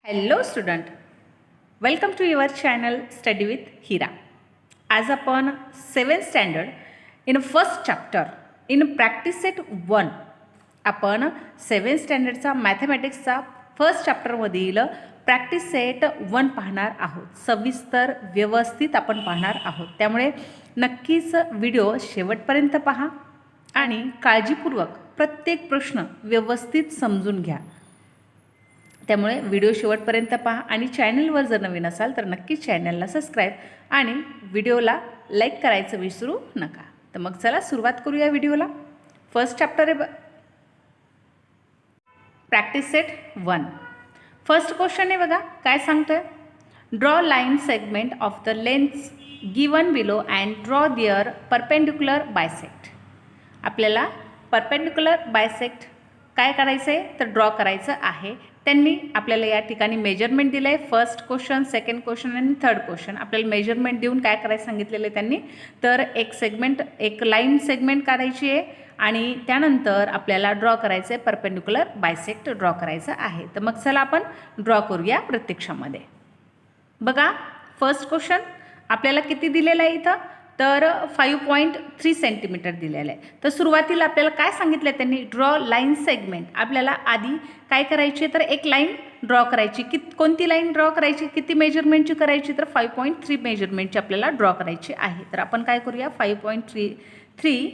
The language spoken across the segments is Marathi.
Hello student, welcome to your channel study with Hira. आज आपण 7th standard in first chapter in practice set 1 आपण 7th स्टँडर्डचा मॅथमॅटिक्सचा फर्स्ट चॅप्टरमधील प्रॅक्टिस सेट 1 पाहणार आहोत. सविस्तर व्यवस्थित आपण पाहणार आहोत. त्यामुळे नक्कीच व्हिडिओ शेवटपर्यंत पहा आणि काळजीपूर्वक प्रत्येक प्रश्न व्यवस्थित समजून घ्या. त्यामुळे व्हिडिओ शेवटपर्यंत पहा आणि चॅनलवर जर नवीन असाल तर नक्कीच चॅनलला सबस्क्राईब आणि व्हिडिओला लाईक करायचं विसरू नका. तर मग चला सुरुवात करूया व्हिडिओला. फर्स्ट चॅप्टर आहे प्रॅक्टिस सेट 1. फर्स्ट क्वेश्चन आहे बघा, काय सांगतोय. Draw line segment of the length given below and draw their perpendicular bisect. आपल्याला परपेंडिक्युलर बायसेक्ट काय करायचं आहे तर ड्रॉ करायचं आहे. त्यांनी आपल्याला या ठिकाणी मेजरमेंट दिलं आहे. फर्स्ट क्वेश्चन, सेकंड क्वेश्चन आणि थर्ड क्वेश्चन आपल्याला मेजरमेंट देऊन काय करायचं सांगितलेलं आहे त्यांनी. तर एक लाईन सेगमेंट काढायची आहे आणि त्यानंतर आपल्याला ड्रॉ करायचं आहे परपेंडिक्युलर बायसेक्ट ड्रॉ करायचं आहे. तर मग चला आपण ड्रॉ करूया प्रत्यक्षामध्ये. बघा फर्स्ट क्वेश्चन आपल्याला किती दिलेलं आहे इथं तर 5.3 सेंटीमीटर दिलेलं आहे. तर सुरुवातीला आपल्याला काय सांगितलं आहे त्यांनी, ड्रॉ लाईन सेगमेंट. आपल्याला आधी काय करायची तर एक लाईन ड्रॉ करायची. कोणती लाईन ड्रॉ करायची, किती मेजरमेंटची करायची तर 5.3 मेजरमेंटची आपल्याला ड्रॉ करायची आहे. तर आपण काय करूया 5.3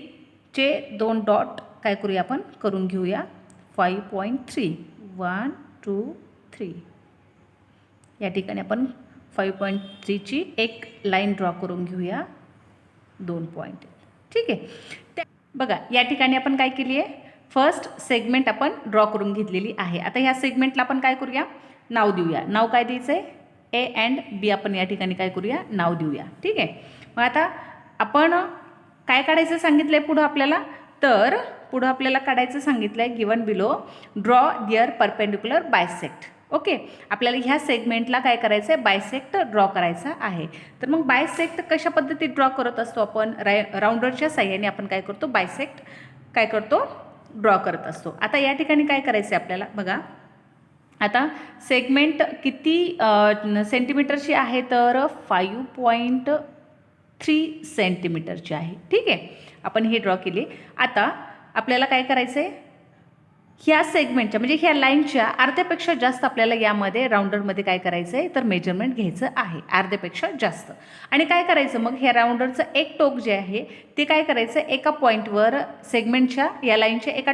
चे 2 डॉट काय करूया आपण करून घेऊया. 5.3 1 2 3 या ठिकाणी आपण 5.3 ची एक लाईन ड्रॉ करून घेऊया. 2 पॉईंट. ठीक आहे. बघा या ठिकाणी आपण काय केली आहे, फर्स्ट सेगमेंट आपण ड्रॉ करून घेतलेली आहे. आता ह्या सेगमेंटला आपण काय करूया, नाव देऊया. नाव काय द्यायचं आहे, ए अँड बी आपण या ठिकाणी काय करूया नाव देऊया. ठीक आहे. मग आता आपण काय काढायचं सांगितलं आहे पुढं आपल्याला, तर पुढं आपल्याला काढायचं सांगितलं आहे given below draw their perpendicular bisect. Okay. आपल्याला ह्या सेगमेंटला काय करायचं आहे, बायसेक्ट ड्रॉ करायचा आहे. तर मग बायसेक्ट कशा पद्धतीत ड्रॉ करत असतो आपण, राऊंडरच्या साह्याने आपण काय करतो बायसेक्ट काय करतो ड्रॉ करत असतो. आता या ठिकाणी काय करायचं आहे आपल्याला बघा. आता सेगमेंट किती सेंटीमीटरची आहे तर 5.3 सेंटीमीटरची आहे. ठीक आहे. आपण हे ड्रॉ केली. आता आपल्याला काय करायचं आहे, ह्या सेगमेंटच्या म्हणजे ह्या लाईनच्या अर्ध्यापेक्षा जास्त आपल्याला यामध्ये राऊंडरमध्ये काय करायचं आहे तर मेजरमेंट घ्यायचं आहे, अर्ध्यापेक्षा जास्त. आणि काय करायचं मग ह्या राऊंडरचं एक टोक जे आहे ते काय करायचं एका पॉईंटवर सेगमेंटच्या या लाईनच्या एका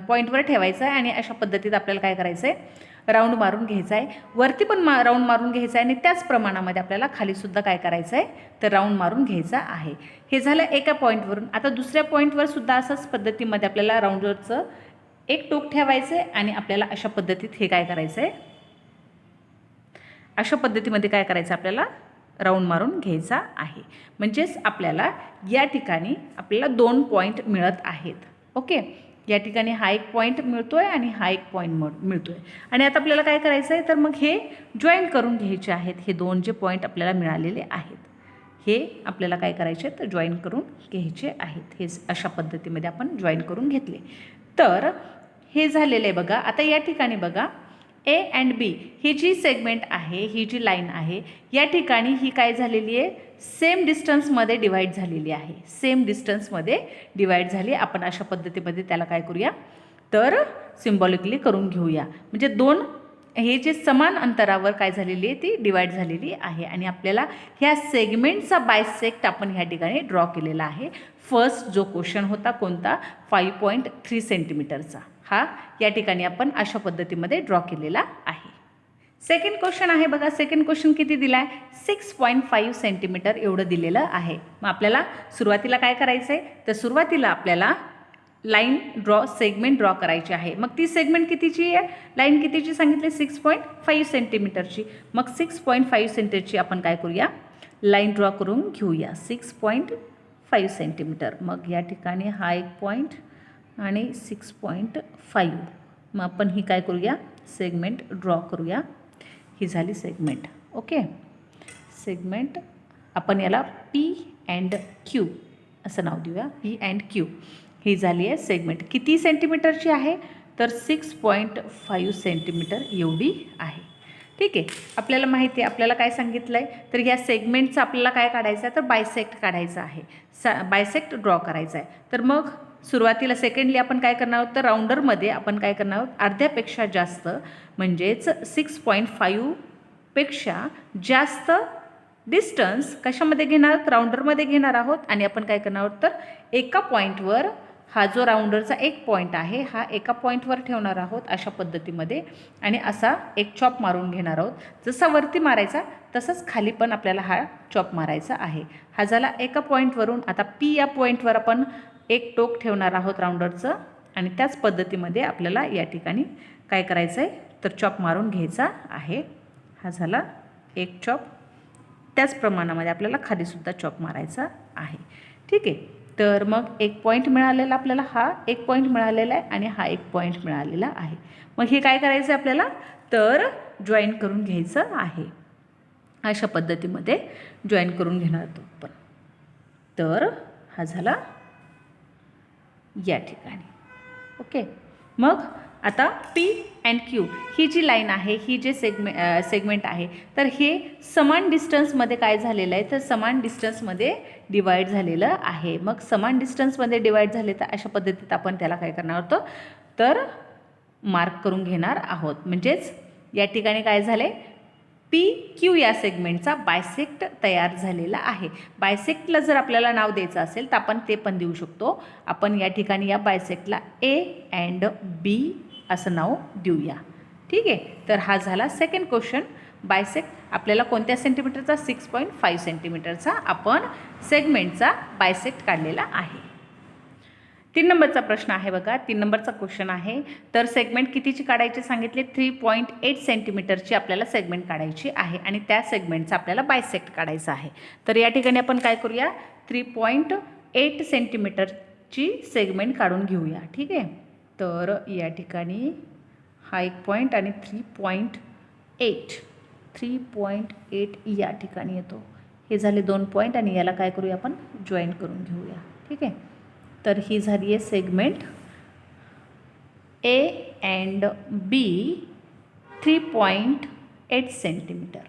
पॉईंटवर ठेवायचं आहे आणि अशा पद्धतीत आपल्याला काय करायचं आहे राऊंड मारून घ्यायचा आहे. वरती पण राऊंड मारून घ्यायचा आहे आणि त्याच प्रमाणामध्ये आपल्याला खालीसुद्धा काय करायचं आहे तर राऊंड मारून घ्यायचा आहे. हे झालं एका पॉईंटवरून. आता दुसऱ्या पॉईंटवर सुद्धा असंच पद्धतीमध्ये आपल्याला राऊंडरचं एक टोक ठेवायचं आहे आणि आपल्याला अशा पद्धतीत हे काय करायचं आहे, अशा पद्धतीमध्ये काय करायचं आपल्याला राऊंड मारून घ्यायचा आहे. म्हणजेच आपल्याला या ठिकाणी आपल्याला 2 पॉईंट मिळत आहेत. ओके. या ठिकाणी हा एक पॉईंट मिळतोय आणि हा एक पॉईंट मिळतोय. आणि आता आपल्याला काय करायचं आहे तर मग हे जॉईन करून घ्यायचे आहेत. हे 2 जे पॉईंट आपल्याला मिळालेले आहेत हे आपल्याला काय करायचे तर जॉईन करून घ्यायचे आहेत. हे अशा पद्धतीमध्ये आपण जॉईन करून घेतले. तर हे झालेलं आहे बघा. आता या ठिकाणी बघा ए and B he G segment आहे, ही जी लाईन आहे या ठिकाणी ही काय झालेली आहे सेम डिस्टन्समध्ये डिवाईड झालेली आहे. सेम डिस्टन्समध्ये डिवाईड झाली. आपण अशा पद्धतीमध्ये त्याला काय करूया तर सिम्बॉलिकली करून घेऊया. म्हणजे 2 हे जे समान अंतरावर काय झालेली आहे ती डिवाईड झालेली आहे आणि आपल्याला ह्या सेगमेंटचा बायसेक्ट आपण ह्या ठिकाणी ड्रॉ केलेला आहे. फर्स्ट जो क्वेश्चन होता कोणता 5.3 सेंटीमीटरचा हा या ठिकाणी आपण अशा पद्धतीमध्ये ड्रॉ केलेला आहे. सेकंड क्वेश्चन आहे बघा. सेकंड क्वेश्चन किती दिला आहे 6.5 सेंटीमीटर एवढं दिलेलं आहे. मग आपल्याला सुरुवातीला काय करायचं आहे तर सुरुवातीला आपल्याला लाईन सेगमेंट ड्रॉ करायची आहे. मग ती सेगमेंट कितीची आहे, लाईन कितीची सांगितली 6.5 सेंटीमीटरची. मग 6.5 सेंटीमीटरची आपण काय करूया लाईन ड्रॉ करून घेऊया 6.5 सेंटीमीटर. मग या ठिकाणी हा एक पॉईंट आणि 6.5. मग आपण ही काय करूया सेगमेंट ड्रॉ करूया. ही झाली सेगमेंट. ओके. सेगमेंट आपण याला पी अँड क्यू असं नाव देऊया. पी अँड क्यू ही झाली आहे सेगमेंट. किती सेंटीमीटरची आहे तर 6.5 सेंटीमीटर एवढी आहे. ठीक आहे. आपल्याला माहिती आहे, आपल्याला काय सांगितलं आहे, तर ह्या सेगमेंटचं आपल्याला काय काढायचं आहे, तर बायसेक्ट काढायचं आहे, बायसेक्ट ड्रॉ करायचं आहे. तर मग सुरुवातीला सेकंडली आपण काय करणार आहोत, तर राऊंडरमध्ये आपण काय करणार आहोत, अर्ध्यापेक्षा जास्त म्हणजेच 6.5 पेक्षा जास्त डिस्टन्स कशामध्ये घेणार आहोत, राऊंडरमध्ये घेणार आहोत. आणि आपण काय करणार आहोत, तर एका पॉईंटवर हा जो राऊंडरचा एक पॉईंट आहे हा एका पॉईंटवर ठेवणार आहोत अशा पद्धतीमध्ये, आणि असा एक चॉप मारून घेणार आहोत. जसा वरती मारायचा तसंच खाली पण आपल्याला हा चॉप मारायचा आहे. हा झाला एका पॉईंटवरून. आता पी या पॉईंटवर आपण एक टोक ठेवणार आहोत राऊंडरचं, आणि त्याच पद्धतीमध्ये आपल्याला या ठिकाणी काय करायचं आहे, तर चॉप मारून घ्यायचा आहे. हा झाला एक चॉप. त्याच प्रमाणामध्ये आपल्याला खालीसुद्धा चॉप मारायचा आहे. ठीक आहे. तर मग एक पॉईंट मिळालेला आपल्याला, हा एक पॉईंट मिळालेला आहे आणि हा एक पॉईंट मिळालेला आहे. मग हे काय करायचं आहे आपल्याला, तर जॉईन करून घ्यायचं आहे. अशा पद्धतीमध्ये जॉईन करून घेणार तो आपण. तर हा झाला या ठिकाणी. ओके. मग आता पी अँड क्यू ही जी लाईन आहे, ही जे सेगमेंट आहे, तर हे समान डिस्टन्समध्ये काय झालेलं आहे, तर समान डिस्टन्समध्ये डिवाईड झालेलं आहे. मग समान डिस्टन्समध्ये डिवाईड झाले तर अशा पद्धतीत आपण त्याला काय करणार आहोत, तर मार्क करून घेणार आहोत. म्हणजेच या ठिकाणी काय झालं आहे, पी क्यू या सेगमेंटचा बायसेक्ट तयार झालेला आहे. बायसेक्टला जर आपल्याला नाव द्यायचं असेल तर आपण ते पण देऊ शकतो. आपण या ठिकाणी या बायसेक्टला ए अँड बी असं नाव देऊया. ठीक आहे. तर हा झाला सेकंड क्वेश्चन. बायसेक्ट आपल्याला कोणत्या सेंटीमीटरचा, 6.5 सेंटीमीटरचा आपण सेगमेंटचा बायसेक्ट काढलेला आहे. 3 नंबरचा प्रश्न आहे बघा. 3 नंबरचा क्वेश्चन आहे. तर सेगमेंट कितीची काढायची सांगितले, 3.8 सेंटीमीटरची आपल्याला सेगमेंट काढायची आहे आणि त्या सेगमेंटचा आपल्याला बायसेक्ट काढायचा आहे. तर या ठिकाणी आपण काय करूया, 3.8 सेंटीमीटरची सेगमेंट काढून घेऊया. ठीक आहे. तर या ठिकाणी हा एक पॉईंट आणि 3.8 या ठिकाणी येतो. हे झाले 2 पॉईंट आणि याला काय करूया, आपण जॉईन करून घेऊया. ठीक आहे. तर ही झाली आहे segment A and B 3.8 centimeter.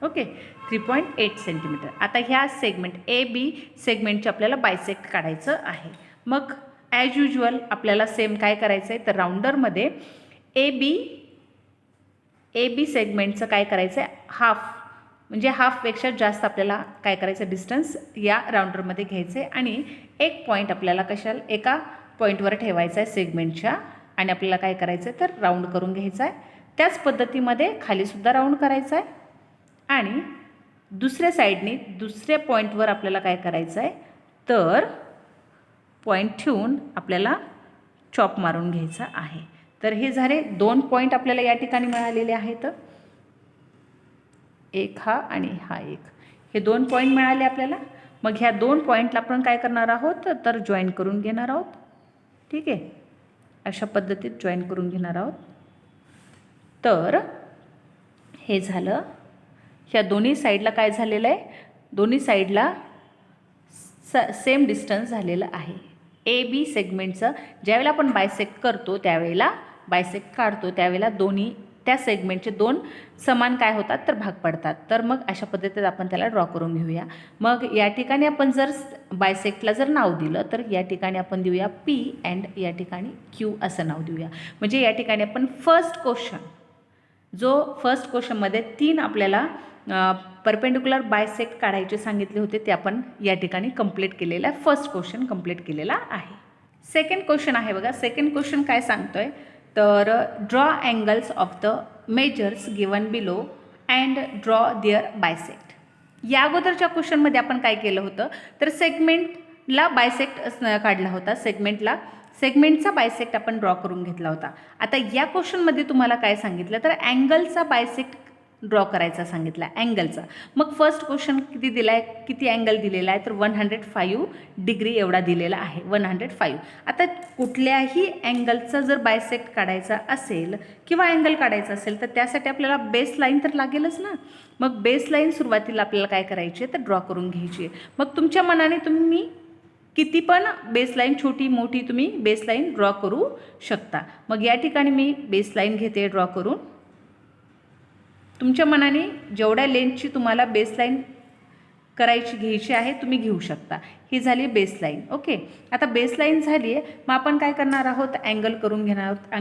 Okay. 3.8 centimeter. आता ह्या सेगमेंट ए बी सेगमेंटचे आपल्याला बायसेक्ट काढायचं आहे. मग ॲज युजल आपल्याला सेम काय करायचं आहे, तर राऊंडरमध्ये ए बी सेगमेंटचं काय करायचं आहे, हाफ म्हणजे हाफपेक्षा जास्त आपल्याला काय करायचं, डिस्टन्स या राऊंडरमध्ये घ्यायचं आहे आणि एक पॉईंट आपल्याला कशाला एका पॉईंटवर ठेवायचा आहे सेगमेंटच्या, आणि आपल्याला काय करायचं आहे, तर राऊंड करून घ्यायचं आहे. त्याच पद्धतीमध्ये खालीसुद्धा राऊंड करायचं आहे आणि दुसऱ्या साईडने दुसऱ्या पॉईंटवर आपल्याला काय करायचं आहे, तर पॉईंट ठेवून आपल्याला चॉप मारून घ्यायचा आहे. तर हे झाले 2 पॉईंट आपल्याला या ठिकाणी मिळालेले आहेत. एक हा आणि हा एक, हे 2 पॉईंट मिळाले आपल्याला. मग ह्या 2 पॉईंटला आपण काय करणार आहोत, तर जॉईन करून घेणार आहोत. ठीक आहे. अशा पद्धतीत जॉईन करून घेणार आहोत. तर हे झालं. ह्या दोन्ही साईडला काय झालेलं आहे, दोन्ही साईडला सेम डिस्टन्स झालेलं आहे. ए बी सेगमेंटचं ज्यावेळेला आपण बायसेक्ट करतो त्यावेळेला, बायसेक्ट काढतो त्यावेळेला दोन्ही त्या सेगमेंटचे 2 समान काय होतात, तर भाग पडतात. तर मग अशा पद्धतीत आपण त्याला ड्रॉ करून घेऊया. मग या ठिकाणी आपण जर बायसेक्टला जर नाव दिलं तर या ठिकाणी आपण देऊया पी अँड या ठिकाणी क्यू असं नाव देऊया. म्हणजे या ठिकाणी आपण फर्स्ट क्वेश्चनमध्ये 3 आपल्याला परपेंडिक्युलर बायसेक्ट काढायचे सांगितले होते, ते आपण या ठिकाणी कंप्लीट केलेलं आहे. फर्स्ट क्वेश्चन कंप्लीट केलेला आहे. सेकंड क्वेश्चन आहे बघा. सेकंड क्वेश्चन काय सांगतोय, तर draw angles of the measures given below and draw their bisect. या अगोदरच्या क्वेश्चनमध्ये आपण काय केलं होतं, तर सेगमेंटला बायसेक्ट काढला होता. सेगमेंटचा बायसेक्ट आपण ड्रॉ करून घेतला होता. आता या क्वेश्चनमध्ये तुम्हाला काय सांगितलं, तर अँगलचा बायसेक्ट ड्रॉ करायचा सांगितला, अँगलचा. मग फर्स्ट क्वेश्चन किती दिला आहे, किती अँगल दिलेला आहे, तर 105 डिग्री एवढा दिलेला आहे, 105. आता कुठल्याही अँगलचा जर बायसेक्ट काढायचा असेल किंवा अँगल काढायचा असेल तर त्यासाठी आपल्याला बेस लाईन तर लागेलच ना. मग बेस लाईन सुरुवातीला आपल्याला काय करायची आहे, तर ड्रॉ करून घ्यायची आहे. मग तुमच्या मनाने तुम्ही किती पण बेसलाईन छोटी मोठी तुम्ही बेसलाईन ड्रॉ करू शकता. मग या ठिकाणी मी बेसलाईन घेते ड्रॉ करून. तुमच्या मनाने जेवढ्या लेंथची तुम्हाला बेसलाईन घ्यायची आहे तुम्ही घेऊ शकता. ही झाली बेसलाईन. ओके, आता बेसलाईन झाली आहे, मग आपण काय करणार आहोत, अँगल करून घेणार आहोत.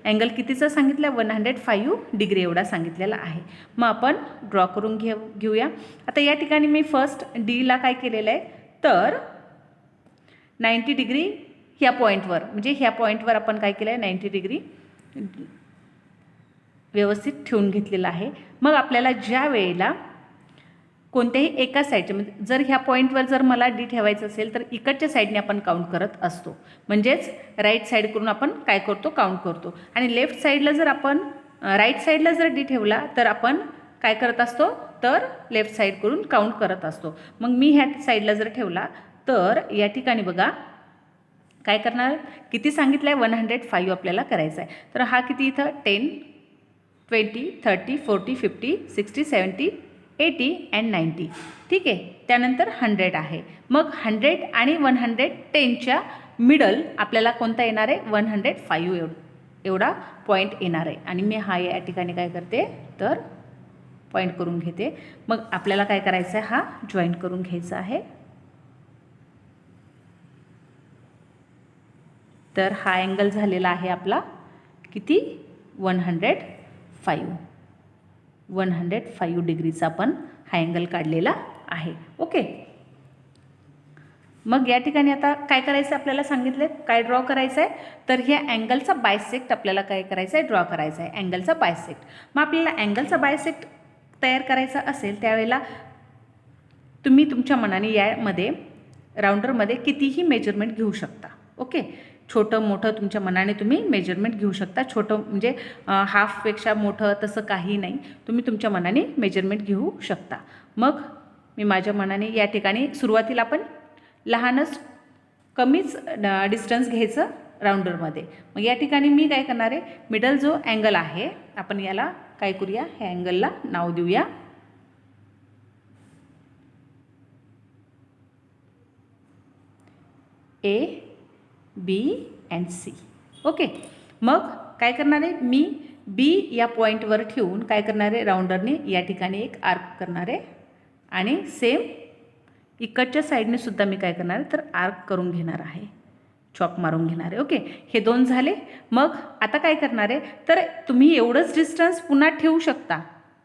अँगल कितीचं सांगितलं, 105 डिग्री एवढा सांगितलेला आहे. मग आपण ड्रॉ करून घेऊया. आता या ठिकाणी मी फर्स्ट डीला काय केलेलं आहे, तर 90 डिग्री ह्या पॉईंटवर, म्हणजे ह्या पॉईंटवर आपण काय केलं आहे, 90 डिग्री व्यवस्थित ठेवून घेतलेलं आहे. मग आपल्याला ज्या वेळेला कोणत्याही एका साईडचे, म्हणजे जर ह्या पॉईंटवर जर मला डी ठेवायचं असेल तर इकडच्या साईडने आपण काउंट करत असतो, म्हणजेच राईट साईड करून आपण काय करतो, काउंट करतो. आणि लेफ्ट साईडला जर आपण राईट साईडला जर डी ठेवला तर आपण काय करत असतो, तर लेफ्ट साईड करून काउंट करत असतो. मग मी ह्या साईडला जर ठेवला तर या ठिकाणी बघा काय करणार, किती सांगितलं आहे, 105 आपल्याला करायचं आहे. तर हा किती इथं 10, 20, 30, 40, 50, 60, 70, 80 अँड 90. ठीक आहे, त्यानंतर 100 आहे. मग 100 आणि 110च्या मिडल आपल्याला कोणता येणार आहे, 105 एवढा पॉईंट येणार आहे. आणि मी हा या ठिकाणी काय करते, तर पॉईंट करून घेते. मग आपल्याला काय करायचं आहे, हा जॉईंट करून घ्यायचा आहे. तर हा अँगल झालेला आहे आपला किती, 105 डिग्रीचा आपण हा अँगल काढलेला आहे. ओके, मग या ठिकाणी आता काय करायचं आपल्याला सांगितले, काय ड्रॉ करायचं आहे, तर ह्या अँगलचा बायसेक्ट आपल्याला काय करायचं आहे, ड्रॉ करायचा आहे, अँगलचा बायसेक्ट. मग आपल्याला अँगलचा बायसेक्ट तयार करायचा असेल त्यावेळेला तुम्ही तुमच्या मनाने यामध्ये राऊंडरमध्ये कितीही मेजरमेंट घेऊ शकता. ओके, छोटं मोठं तुमच्या मनाने तुम्ही मेजरमेंट घेऊ शकता. छोटं म्हणजे हाफपेक्षा मोठं तसं काही नाही, तुम्ही तुमच्या मनाने मेजरमेंट घेऊ शकता. मग मी माझ्या मनाने या ठिकाणी सुरुवातीला आपण लहानच कमीच डिस्टन्स घ्यायचं राऊंडरमध्ये. मग या ठिकाणी मी काय करणार आहे, मिडल जो अँगल आहे आपण याला काय करूया, ह्या अँगलला नाव देऊया A, B and C. Okay, मग काय करणार आहे, मी B या पॉईंटवर ठेवून काय करणार आहे, राऊंडरने या ठिकाणी एक आर्क करणार आहे. आणि सेम इकडच्या साईडने सुद्धा मी काय करणार आहे, तर आर्क करून घेणार आहे, चॉक मारून घेणार आहे. ओके, हे दोन झाले. मग आता काय करणार आहे, तर तुम्ही एवढंच डिस्टन्स पुन्हा ठेवू शकता,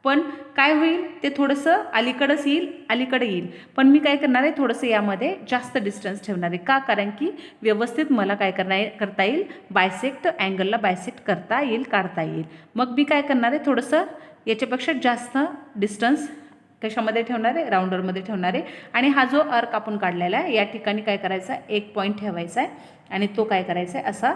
पण काय होईल, ते थोडंसं अलीकडे येईल. पण मी काय करणार आहे, थोडंसं यामध्ये जास्त डिस्टन्स ठेवणार आहे. का, कारण की व्यवस्थित मला काय करता येईल, बायसेक्ट अँगलला बायसेक्ट करता येईल, काढता येईल. मग मी काय करणार आहे, थोडंसं याच्यापेक्षा जास्त डिस्टन्स कशामध्ये ठेवणार आहे, राऊंडरमध्ये ठेवणार आहे. आणि हा जो आर्क आपण काढलेला आहे या ठिकाणी काय करायचा, एक पॉईंट ठेवायचा आहे आणि तो काय करायचा आहे, असा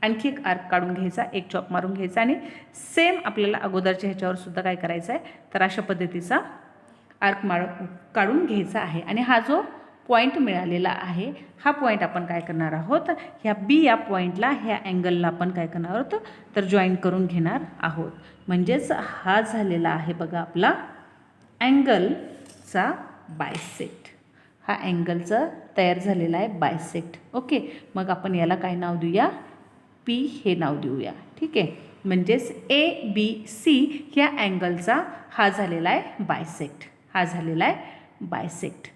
आणखी एक आर्क काढून घ्यायचा, एक चॉक मारून घ्यायचा. आणि सेम आपल्याला अगोदरच्या ह्याच्यावर सुद्धा काय करायचं आहे, तर अशा पद्धतीचा आर्क काढून घ्यायचा आहे. आणि हा जो पॉईंट मिळालेला आहे, हा पॉईंट आपण काय करणार आहोत, ह्या बी या पॉईंटला, ह्या अँगलला आपण काय करणार आहोत, तर जॉईन करून घेणार आहोत. म्हणजेच हा झालेला आहे बघा आपला अँगलचा बायसेक्ट. हा अँगलचा तयार झालेला आहे बायसेक्ट. ओके, मग आपण याला काय नाव देऊया, P हे नाव देऊया. ठीक आहे, म्हणजेच ABC ह्या अँगलचा हा झालेला आहे बायसेक्ट, हा झालेला आहे बायसेक्ट.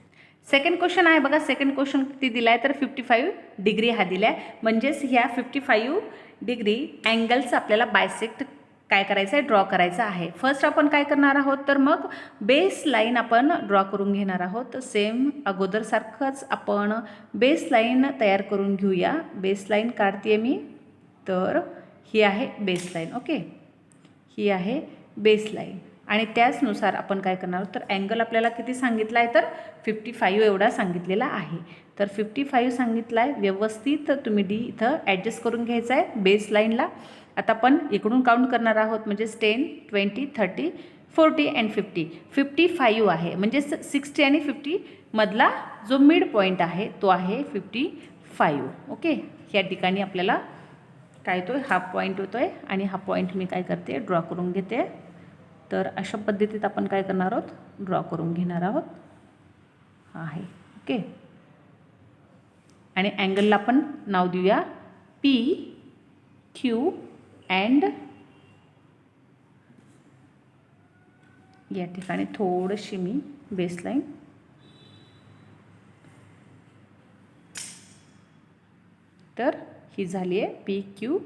सेकंड क्वेश्चन आहे बघा, सेकंड क्वेश्चन किती दिला आहे, तर 55 डिग्री हा दिला आहे. म्हणजेच ह्या 55 डिग्री अँगलचा आपल्याला बायसेक्ट काय करायचं आहे, ड्रॉ करायचं आहे. फर्स्ट आपण काय करणार आहोत, तर मग बेस लाईन आपण ड्रॉ करून घेणार आहोत. सेम अगोदरसारखंच आपण बेस लाईन तयार करून घेऊया. बेस लाईन काढते मी, तर ही आहे बेस लाईन. ओके, ही आहे बेस लाईन. आणि त्याचनुसार आपण काय करणार आहोत, तर अँगल आपल्याला किती सांगितला आहे, तर 55 एवढा सांगितलेला आहे. तर 55 सांगितला आहे. व्यवस्थित तुम्ही डी इथं ॲडजस्ट करून घ्यायचं आहे बेस लाईनला. आता आपण इकडून काउंट करणार आहोत, म्हणजे 10, 20, 30, 40 अँड 50. 55 आहे, म्हणजे 60 आणि 50 मधला जो मिड पॉईंट आहे तो आहे 55. ओके, या ठिकाणी आपल्याला काय येतो आहे, हा पॉईंट होतो आहे. आणि हा पॉईंट मी काय करते, ड्रॉ करून घेते. तर अशा पद्धतीत आपण काय करणार आहोत, ड्रॉ करून घेणार आहोत. हा आहे. ओके, आणि अँगलला आपण नाव देऊया PQ अँड या ठिकाणी थोडीशी मी बेसलाईन तर ही झाली आहे पी क्यू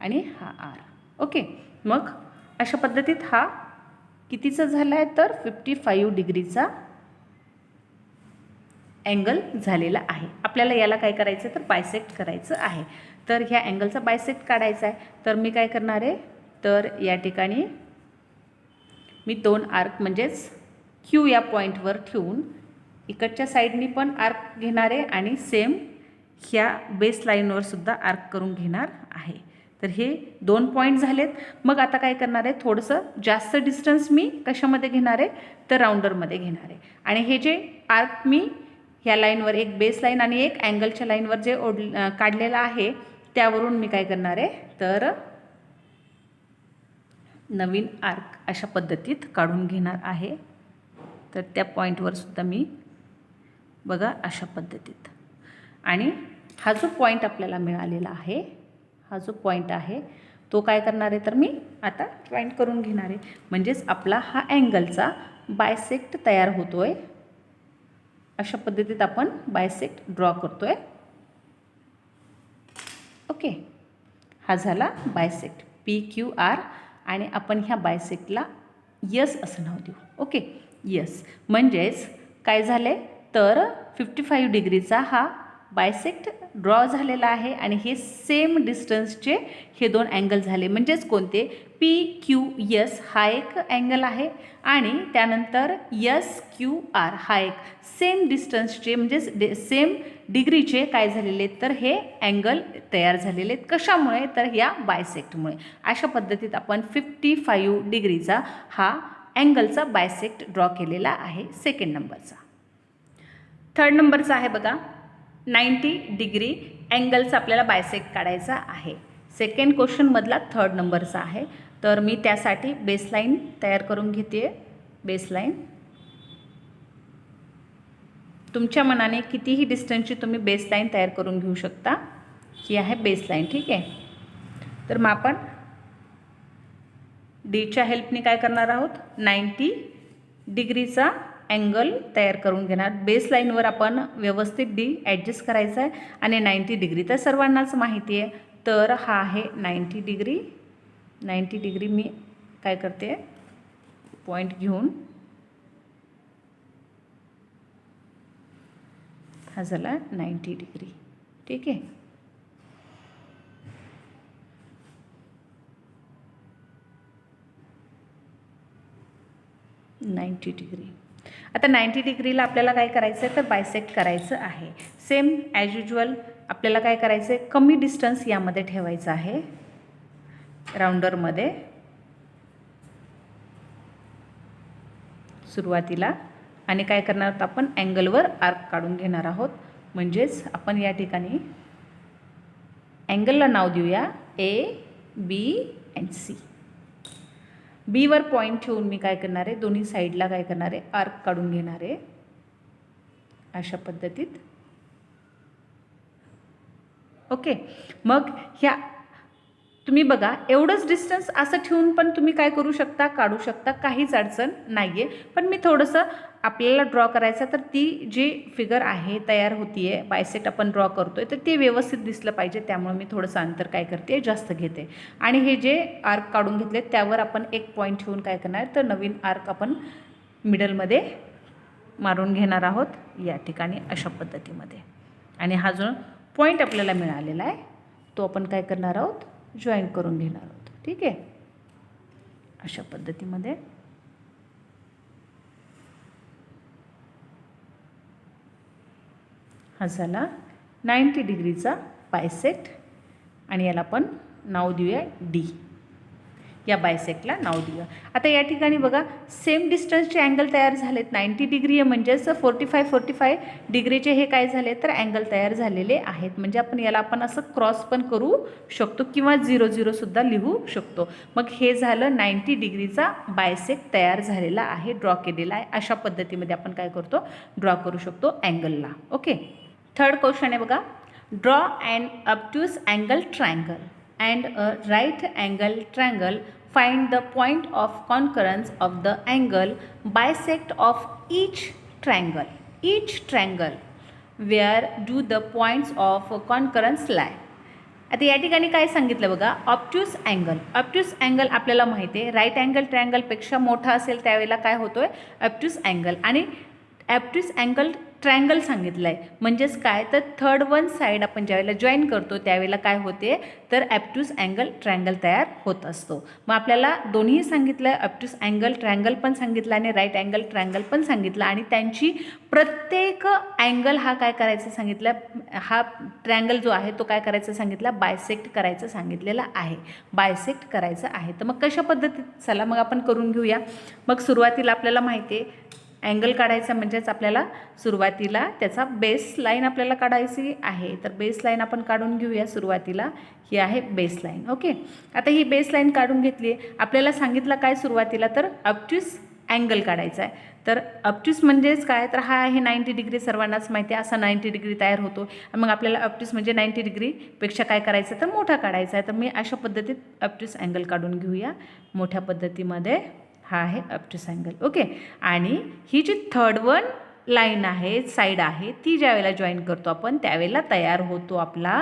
आणि हा आर. ओके, मग अशा पद्धतीत हा कितीचा झाला आहे तर 55 डिग्रीचा अँगल झालेला आहे. आपल्याला याला काय करायचं तर बायसेक्ट करायचं आहे. तर ह्या अँगलचा बायसेक्ट काढायचा आहे. तर मी काय करणार आहे तर या ठिकाणी मी 2 आर्क म्हणजेच क्यू या पॉईंटवर ठेवून इकडच्या साईडनी पण आर्क घेणार आहे आणि सेम ह्या बेस लाईनवर सुद्धा आर्क करून घेणार आहे. तर हे 2 पॉईंट झालेत. मग आता काय करणार आहे थोडंसं जास्त डिस्टन्स मी कशामध्ये घेणार आहे तर राऊंडरमध्ये घेणार आहे. आणि हे जे आर्क मी ह्या लाईनवर एक बेस लाईन आणि एक अँगलच्या लाईनवर जे काढलेलं आहे त्यावरून मी काय करणार आहे तर नवीन आर्क अशा पद्धतीत काढून घेणार आहे. तर त्या पॉईंटवर सुद्धा मी बघा अशा पद्धतीत. आणि हा जो पॉईंट आपल्याला मिळालेला आहे, हा जो पॉईंट आहे तो काय करणार आहे तर मी आता जॉईंट करून घेणार आहे. म्हणजेच आपला हा अँगलचा बायसेक्ट तयार होतो आहे. अशा पद्धतीत आपण बायसेक्ट ड्रॉ करतो आहे. ओके, हा झाला बायसेक्ट पी क्यू आर आणि आपण ह्या बायसेक्टला यस असं नाव देऊ. ओके, यस म्हणजेच काय झाले तर 55 डिग्रीचा हा बायसेक्ट ड्रॉ झालेला आहे. आणि हे सेम डिस्टन्सचे हे 2 अँगल झाले. म्हणजेच कोणते पी क्यू यस हा एक अँगल आहे आणि त्यानंतर यस क्यू आर हा एक सेम डिस्टन्सचे म्हणजेच सेम डिग्रीचे काय झालेले तर हे अँगल तयार झालेले आहेत. कशामुळे तर या बायसेक्टमुळे. अशा पद्धतीत आपण 55 डिग्रीचा हा अँगलचा बायसेक्ट ड्रॉ केलेला आहे सेकंड नंबरचा. थर्ड नंबरचा आहे बघा 90 डिग्री अँगलचा आपल्याला बायसेक्ट काढायचा आहे. सेकंड क्वेश्चनमधला थर्ड नंबरचा आहे. तर मी त्यासाठी बेसलाईन तयार करून घेते. बेसलाईन तुमच्या मनाने कितीही डिस्टन्सची तुम्ही बेसलाईन तयार करून घेऊ शकता. ही आहे बेसलाईन. ठीक आहे, तर मग आपण डीच्या हेल्पने काय करणार आहोत 90 डिग्रीचा अँगल तयार करून घेणार. बेसलाईनवर आपण व्यवस्थित डी ॲडजस्ट करायचा आहे आणि 90 डिग्री तर सर्वांनाच माहिती आहे. तर हा आहे 90 डिग्री. 90 डिग्री मी काय करते पॉईंट घेऊन हा झाला 90 डिग्री. ठीक आहे, डिग्री. आता 90 डिग्रीला आपल्याला काय करायचं आहे तर बायसेक्ट करायचं आहे. सेम ॲज युज्युअल आपल्याला काय करायचं आहे कमी डिस्टन्स यामध्ये ठेवायचं आहे राऊंडरमध्ये सुरुवातीला. आणि काय करणार आहोत आपण अँगलवर आर्क काढून घेणार आहोत. म्हणजेच आपण या ठिकाणी अँगलला नाव देऊया ए बी अँड सी. बीवर पॉईंट ठेवून मी काय करणार आहे दोन्ही साईडला काय करणार आहे आर्क काढून घेणार आहे अशा पद्धतीत. ओके, मग ह्या तुम्ही बघा एवढंच डिस्टन्स असं ठेवून पण तुम्ही काय करू शकता काढू शकता, काहीच अडचण नाही आहे. पण मी थोडंसं आपल्याला ड्रॉ करायचं तर ती जी फिगर आहे तयार होती आहे बायसेक्ट आपण ड्रॉ करतो आहे तर ते व्यवस्थित दिसलं पाहिजे. त्यामुळे मी थोडंसं अंतर काय करते जास्त घेते. आणि हे जे आर्क काढून घेतले त्यावर आपण एक पॉईंट ठेवून काय करणार तर नवीन आर्क आपण मिडलमध्ये मारून घेणार आहोत या ठिकाणी अशा पद्धतीमध्ये. आणि हा जो पॉईंट आपल्याला मिळालेला आहे तो आपण काय करणार आहोत जॉईन करून घेणार आहोत. ठीक आहे, अशा पद्धतीमध्ये. हा झाला 90 डिग्रीचा बायसेक्ट आणि याला आपण नाव देऊया डी. या बायसेक्टला नाव देऊया. आता या ठिकाणी बघा सेम डिस्टन्सचे अँगल तयार झालेत. 90 डिग्री आहे म्हणजेच 45 डिग्रीचे हे काय झाले तर अँगल तयार झालेले आहेत. म्हणजे आपण याला आपण असं क्रॉस पण करू शकतो किंवा 0 सुद्धा लिहू शकतो. मग हे झालं 90 डिग्रीचा बायसेक्ट तयार झालेला आहे, ड्रॉ केलेला आहे. अशा पद्धतीमध्ये आपण काय करतो ड्रॉ करू शकतो अँगलला. ओके, थर्ड क्वेश्चन आहे बघा draw and obtuse angle triangle and a right angle triangle find the point of concurrence of the angle bisect of each triangle where do the points of concurrence lie. आता या ठिकाणी काय सांगितलं बघा, ऑब्ट्यूस अँगल आपल्याला माहिती आहे राईट अँगल ट्रँगलपेक्षा मोठा असेल त्यावेळेला काय होतो आहे ऑब्ट्यूस अँगल, आणि ऑब्ट्यूस अँगल ट्रँगल सांगितलं आहे. म्हणजेच काय तर थर्ड वन साईड आपण ज्यावेळेला जॉईन करतो त्यावेळेला काय होते तर ऑब्ट्यूस अँगल ट्रँगल तयार होत असतो. मग आपल्याला दोन्ही सांगितलं आहे, ऑब्ट्यूस अँगल ट्रँगल पण सांगितलं आणि राईट अँगल ट्रँगल पण सांगितलं, आणि त्यांची प्रत्येक अँगल हा काय करायचं सांगितलं, हा ट्रँगल जो आहे तो काय करायचं सांगितलं बायसेक्ट करायचं सांगितलेलं आहे, बायसेक्ट करायचं आहे. तर मग कशा पद्धतीत चला मग आपण करून घेऊया. मग सुरुवातीला आपल्याला माहिती आहे अँगल काढायचा म्हणजेच आपल्याला सुरुवातीला त्याचा बेस लाईन आपल्याला काढायची आहे. तर बेस लाईन आपण काढून घेऊया. सुरुवातीला ही आहे बेस लाईन. ओके, आता ही बेस लाईन काढून घेतली आहे. आपल्याला सांगितलं काय सुरुवातीला तर ऑब्ट्यूस अँगल काढायचा आहे. तर ऑब्ट्यूस म्हणजेच काय तर हा आहे 90 डिग्री, सर्वांनाच माहिती आहे असा 90 डिग्री तयार होतो. मग आपल्याला ऑब्ट्यूस म्हणजे 90 डिग्रीपेक्षा काय करायचं तर मोठा काढायचा आहे. तर मी अशा पद्धतीत ऑब्ट्यूस अँगल काढून घेऊया मोठ्या पद्धतीमध्ये. हा आहे ऑब्ट्यूस अँगल. ओके, आणि ही जी थर्ड वन लाईन आहे साईड आहे ती ज्यावेळेला जॉईन करतो आपण त्यावेळेला तयार होतो आपला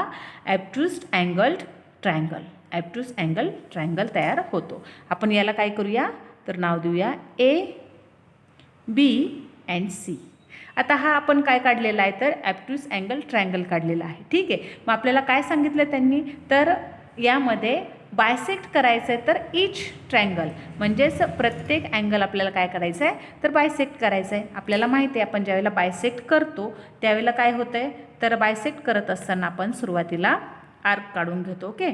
ऑब्ट्यूस अँगल ट्रँगल तयार होतो. आपण याला काय करूया तर नाव देऊया AB अँड C. आता हा आपण काय काढलेला आहे तर ऑब्ट्यूस अँगल ट्रँगल काढलेला आहे. ठीक आहे, मग आपल्याला काय सांगितलं त्यांनी तर यामध्ये बायसेक्ट करायचं आहे तर ईच ट्रँगल म्हणजेच प्रत्येक अँगल आपल्याला काय करायचं आहे तर बायसेक्ट करायचं आहे. आपल्याला माहिती आहे आपण ज्यावेळेला बायसेक्ट करतो त्यावेळेला काय होतं आहे तर बायसेक्ट करत असताना आपण सुरुवातीला आर्क काढून घेतो. ओके,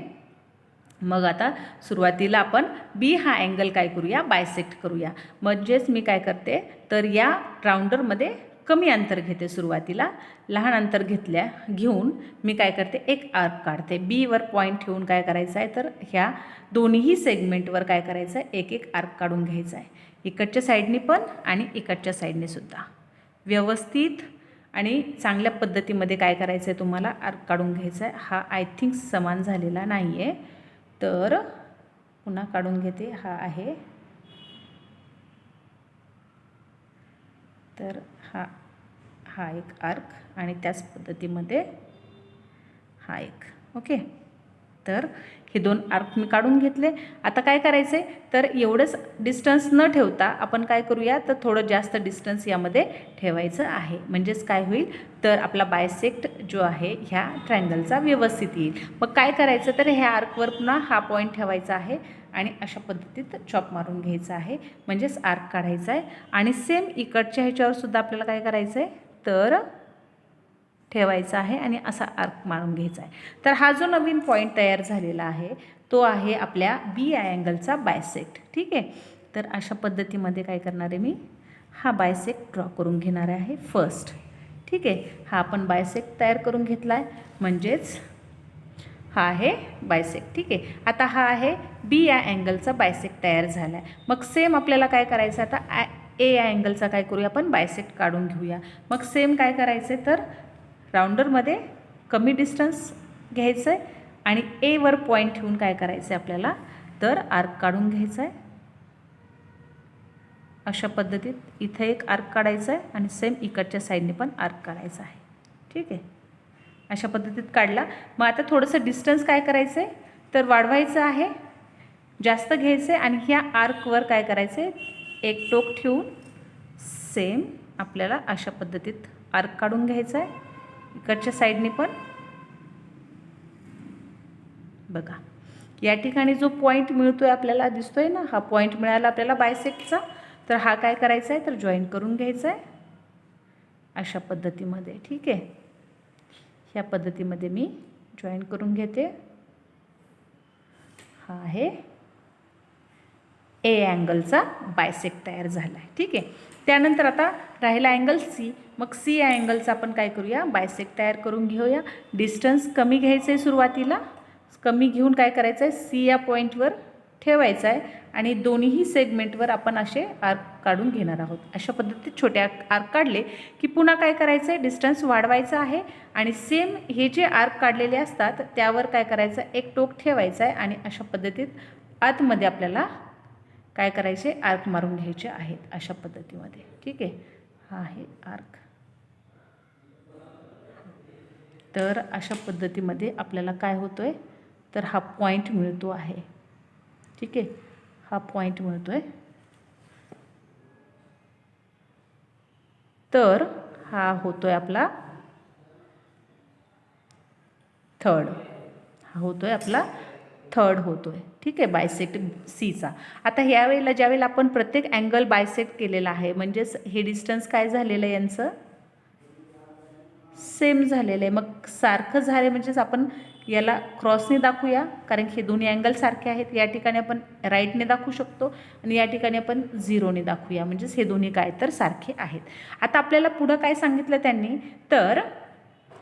मग आता सुरुवातीला आपण B हा अँगल काय करूया बायसेक्ट करूया. म्हणजेच मी काय करते तर या राऊंडरमध्ये कमी अंतर घेते, सुरुवातीला लहान अंतर घेऊन मी काय करते एक आर्क काढते. Bवर पॉईंट ठेवून काय करायचं आहे तर ह्या दोन्हीही सेगमेंटवर काय करायचं आहे एक आर्क काढून घ्यायचा आहे. इकडच्या साईडनी पण आणि इकडच्या साईडने सुद्धा व्यवस्थित आणि चांगल्या पद्धतीमध्ये काय करायचं आहे तुम्हाला आर्क काढून घ्यायचा आहे. हा आय थिंक समान झालेला नाही आहे तर पुन्हा काढून घेते. हा आहे तर हा एक आर्क आणि त्याच पद्धतीमध्ये हा एक. ओके, तर हे दोन आर्क मी काढून घेतले. आता काय करायचं आहे तर एवढंच डिस्टन्स न ठेवता आपण काय करूया तर थोडं जास्त डिस्टन्स यामध्ये ठेवायचं आहे. म्हणजेच काय होईल तर आपला बायसेक्ट जो आहे ह्या ट्रँगलचा व्यवस्थित येईल. मग काय करायचं तर ह्या आर्कवर पुन्हा हा पॉईंट ठेवायचा आहे आणि अशा पद्धतीत चॉप मारून घ्यायचं आहे. म्हणजेच आर्क काढायचा आहे. आणि सेम इकडच्या ह्याच्यावर सुद्धा आपल्याला काय करायचं आहे तर ठेवायचा आहे आणि असा आर्क मारून घ्यायचा आहे. तर हा जो नवीन पॉईंट तयार झालेला आहे तो आहे आपल्या B अँगलचा बायसेक्ट. ठीक आहे, तर अशा पद्धतीमध्ये काय करणार आहे मी हा बायसेक्ट ड्रॉ करून घेणार आहे फर्स्ट. ठीक आहे, हा आपण बायसेक्ट तयार करून घेतला आहे म्हणजेच हा आहे बायसेक्ट. ठीक आहे, आता हा आहे B या अँगलचा बायसेक्ट तयार झाला आहे. मग सेम आपल्याला काय करायचं आता A या अँगलचा काय करूया आपण बायसेक्ट काढून घेऊया. मग सेम काय करायचं आहे तर राऊंडरमध्ये कमी डिस्टन्स घ्यायचं आहे आणि Aवर पॉईंट ठेवून काय करायचं आहे आपल्याला तर आर्क काढून घ्यायचा आहे. अशा पद्धतीत इथे एक आर्क काढायचा आहे आणि सेम इकडच्या साईडने पण आर्क काढायचा आहे. ठीक आहे, अशा पद्धतीत काढला. मग आता थोडंसं डिस्टन्स काय करायचं आहे तर वाढवायचं आहे, जास्त घ्यायचं आहे आणि ह्या आर्कवर काय करायचं आहे एक टोक ठेवून सेम आपल्याला अशा पद्धतीत आर्क काढून घ्यायचा आहे. इकडच्या साईडने पण बघा या ठिकाणी जो पॉईंट मिळतोय आपल्याला दिसतोय ना, हा पॉईंट मिळाला आपल्याला बायसेक्टचा. तर हा काय करायचा आहे तर जॉईन करून घ्यायचा आहे अशा पद्धतीमध्ये. ठीक आहे, ह्या पद्धतीमध्ये मी जॉईन करून घेते. हा आहे A अँगलचा बायसेक्ट तयार झाला आहे. ठीक आहे, त्यानंतर आता राहिला अँगल C. मग C या अँगलचा आपण काय करूया बायसेक्ट तयार करून घेऊया. डिस्टन्स कमी घ्यायचं आहे, सुरुवातीला कमी घेऊन काय करायचं आहे C या पॉईंटवर ठेवायचं आहे आणि दोन्हीही सेगमेंटवर आपण असे आर्क काढून घेणार आहोत. अशा पद्धतीत छोटे आर्क काढले की पुन्हा काय करायचं आहे डिस्टन्स वाढवायचं आहे आणि सेम हे जे आर्क काढलेले असतात त्यावर काय करायचं एक टोक ठेवायचं आहे आणि अशा पद्धतीत आतमध्ये आपल्याला काय करायचे, आर्क मारून घ्यायचे आहेत अशा पद्धतीमध्ये. ठीक आहे, हा आहे आर्क. तर अशा पद्धतीमध्ये आपल्याला काय होतोय, तर हा पॉईंट मिळतो आहे. ठीक आहे, हा पॉईंट मिळतोय. तर हा होतोय आपला थर्ड. हा होतोय आपला थर्ड होतोय. ठीक आहे, बायसेक्ट सीचा. आता ह्यावेळेला ज्यावेळेला आपण प्रत्येक अँगल बायसेक्ट केलेला आहे, म्हणजेच हे डिस्टन्स काय झालेलं आहे, यांचं सेम झालेलं आहे. मग सारखं झालं म्हणजेच आपण याला क्रॉसने दाखवूया, कारण हे दोन्ही अँगल सारखे आहेत. या ठिकाणी आपण राईटने दाखवू शकतो आणि या ठिकाणी आपण झिरोने दाखवूया, म्हणजेच हे दोन्ही काय तर सारखे आहेत. आता आपल्याला पुढं काय सांगितलं त्यांनी, तर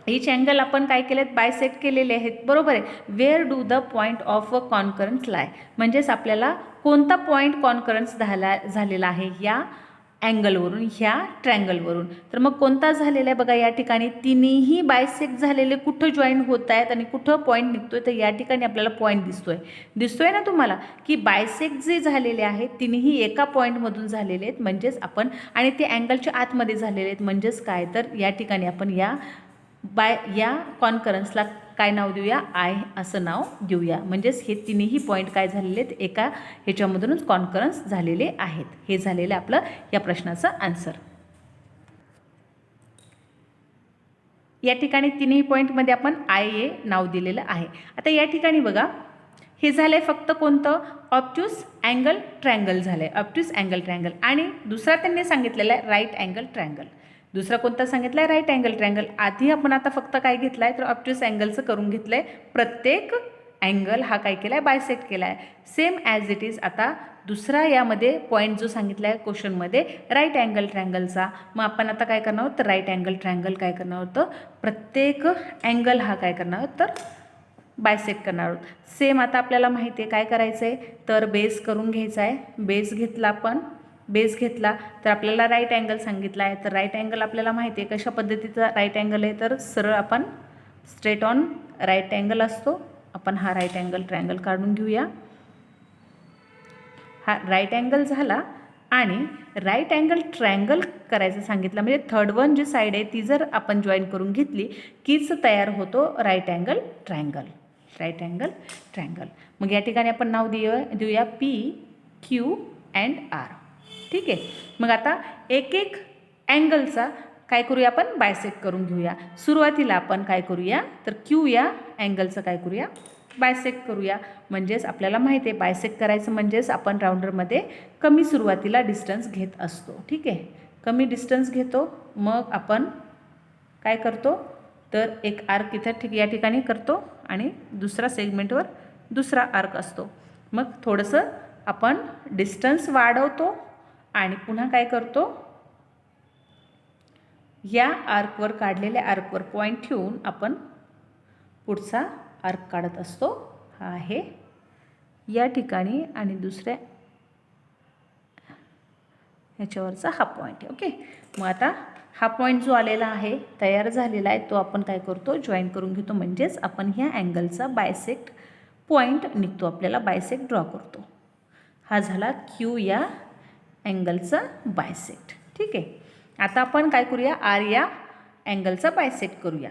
इच अँगल आपण काय केलेत, बायसेक्ट केलेले आहेत. बरोबर आहे. Where do the point of a concurrence lie, म्हणजेच आपल्याला कोणता पॉईंट कॉन्करन्स झालेला आहे या अँगलवरून, ह्या ट्रँगलवरून. तर मग कोणता झालेला आहे बघा, या ठिकाणी तिन्ही बायसेक्ट झालेले कुठं जॉईन होत आहेत आणि कुठं पॉईंट निघतोय, तर या ठिकाणी आपल्याला पॉईंट दिसतोय ना तुम्हाला, की बायसेक्ट जे झालेले आहेत तिन्ही एका पॉईंटमधून झालेले आहेत, म्हणजेच आपण, आणि ते अँगलच्या आतमध्ये झालेले आहेत. म्हणजेच काय, तर या ठिकाणी आपण या कॉन्करन्सला काय नाव देऊया, आय असं नाव देऊया. म्हणजेच हे तिन्ही पॉईंट काय झालेले आहेत, एका ह्याच्यामधूनच कॉन्करन्स झालेले आहेत. हे झालेलं आपलं या प्रश्नाचं आन्सर. या ठिकाणी तिन्ही पॉईंटमध्ये आपण आय ए नाव दिलेलं आहे. आता या ठिकाणी बघा, हे झालंय फक्त कोणतं, ऑब्ट्यूस अँगल ट्रँगल झालंय, ऑब्ट्यूस अँगल ट्रँगल. आणि दुसरा त्यांनी सांगितलेला आहे राईट अँगल ट्रँगल. दुसरा कोणता सांगितला आहे, राईट अँगल ट्रँगल. आधी आपण आता फक्त काय घेतलं आहे, तर ऑब्ट्यूस अँगलचं करून घेतलं आहे. प्रत्येक अँगल हा काय केला आहे, बायसेक्ट केला आहे, सेम ॲज इट इज. आता दुसरा यामध्ये पॉईंट जो सांगितला आहे क्वेश्चनमध्ये राईट अँगल ट्रँगलचा, मग आपण आता काय करणार आहोत, तर राईट अँगल ट्रँगल काय करणार होतं, प्रत्येक अँगल हा काय करणार आहोत, तर बायसेक्ट करणार आहोत. सेम आता आपल्याला माहिती आहे काय करायचं आहे, तर बेस करून घ्यायचा आहे. बेस घेतला आपण, बेस घेतला तर आपल्याला राईट अँगल सांगितला आहे. तर राईट अँगल आपल्याला माहिती आहे कशा पद्धतीचा राईट अँगल आहे, तर सरळ आपण स्ट्रेट ऑन राईट अँगल असतो. आपण हा राईट अँगल ट्रँगल काढून घेऊया. हा राईट अँगल झाला आणि राईट अँगल ट्रँगल करायचं सांगितलं, म्हणजे थर्ड वन जी साईड आहे ती जर आपण जॉईन करून घेतली कीच तयार होतो right angle triangle. Right angle triangle. मग या ठिकाणी आपण नाव देऊया पी क्यू अँड आर. ठीक आहे. मग आता एक एक अँगलचा काय करूया, आपण बायसेक्ट करून घेऊया. सुरुवातीला आपण काय करूया, तर क्यू या अँगलचं काय करूया, बायसेक्ट करूया. म्हणजेच आपल्याला माहिती आहे बायसेक्ट करायचं म्हणजेच आपण राऊंडरमध्ये कमी सुरुवातीला डिस्टन्स घेत असतो. ठीक आहे, कमी डिस्टन्स घेतो, मग आपण काय करतो, तर एक आर्क इथं या ठिकाणी करतो आणि दुसरा सेगमेंटवर दुसरा आर्क असतो. मग थोडंसं आपण डिस्टन्स वाढवतो आणि पुन्हा काय करतो, या आर्कवर, काढलेल्या आर्कवर पॉईंट ठेवून आपण पुढचा आर्क काढत असतो. हा आहे या ठिकाणी आणि दुसऱ्या ह्याच्यावरचा हा पॉईंट आहे. ओके. मग आता हा पॉईंट जो आलेला आहे, तयार झालेला आहे, तो आपण काय करतो, जॉईन करून घेतो. म्हणजेच आपण ह्या अँगलचा बायसेक्ट पॉईंट निघतो, आपल्याला बायसेक्ट ड्रॉ करतो. हा झाला क्यू या अँगलचा बायसेक्ट. ठीक आहे. आता आपण काय करूया, आर या अँगलचा बायसेक्ट करूया.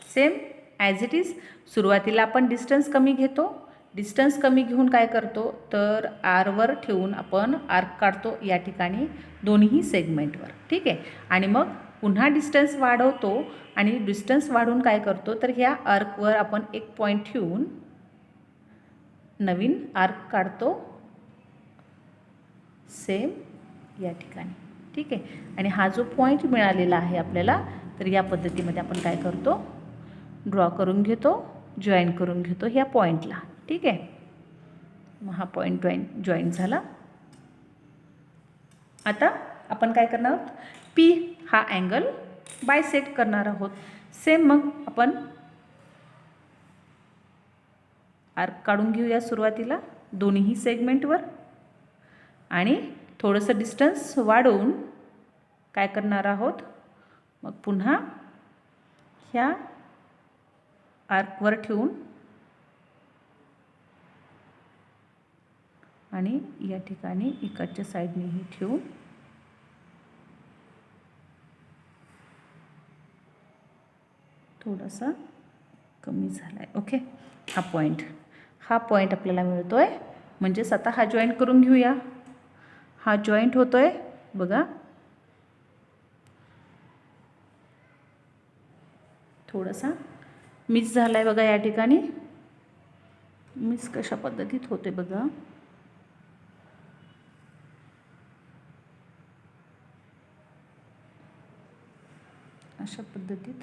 Same as it is. सुरुवातीला आपण डिस्टन्स कमी घेतो, डिस्टन्स कमी घेऊन काय करतो, तर आरवर ठेवून आपण आर्क काढतो या ठिकाणी दोन्ही सेगमेंटवर. ठीक आहे. आणि मग पुन्हा डिस्टन्स वाढवतो आणि डिस्टन्स वाढवून काय करतो, तर ह्या आर्कवर आपण एक पॉईंट ठेवून नवीन आर्क काढतो सेम या ठिकाणी. ठीक आहे. आणि हा जो पॉईंट मिळालेला आहे आपल्याला, तर या पद्धतीमध्ये आपण काय करतो, ड्रॉ करून घेतो, जॉईन करून घेतो ह्या पॉईंटला. ठीक आहे. मग हा पॉईंट जॉईन झाला. आता आपण काय करणार आहोत, पी हा अँगल बायसेक्ट करणार आहोत. सेम मग आपण आर्क काढून घेऊया सुरुवातीला दोन्ही सेगमेंटवर आणि थोडंसं डिस्टन्स वाढवून काय करणार आहोत, मग पुन्हा ह्या आर्कवर ठेवून आणि या ठिकाणी इकडच्या साईडने ही ठेवून थोडासा कमी झाला आहे. ओके, हा पॉईंट आपल्याला मिळतो आहे. म्हणजेच आता हा जॉईंट करून घेऊया. हा जॉईंट होतो आहे बघा. थोडासा मिस झाला आहे बघा. या ठिकाणी मिस कशा पद्धतीत होते बघा. अशा पद्धतीत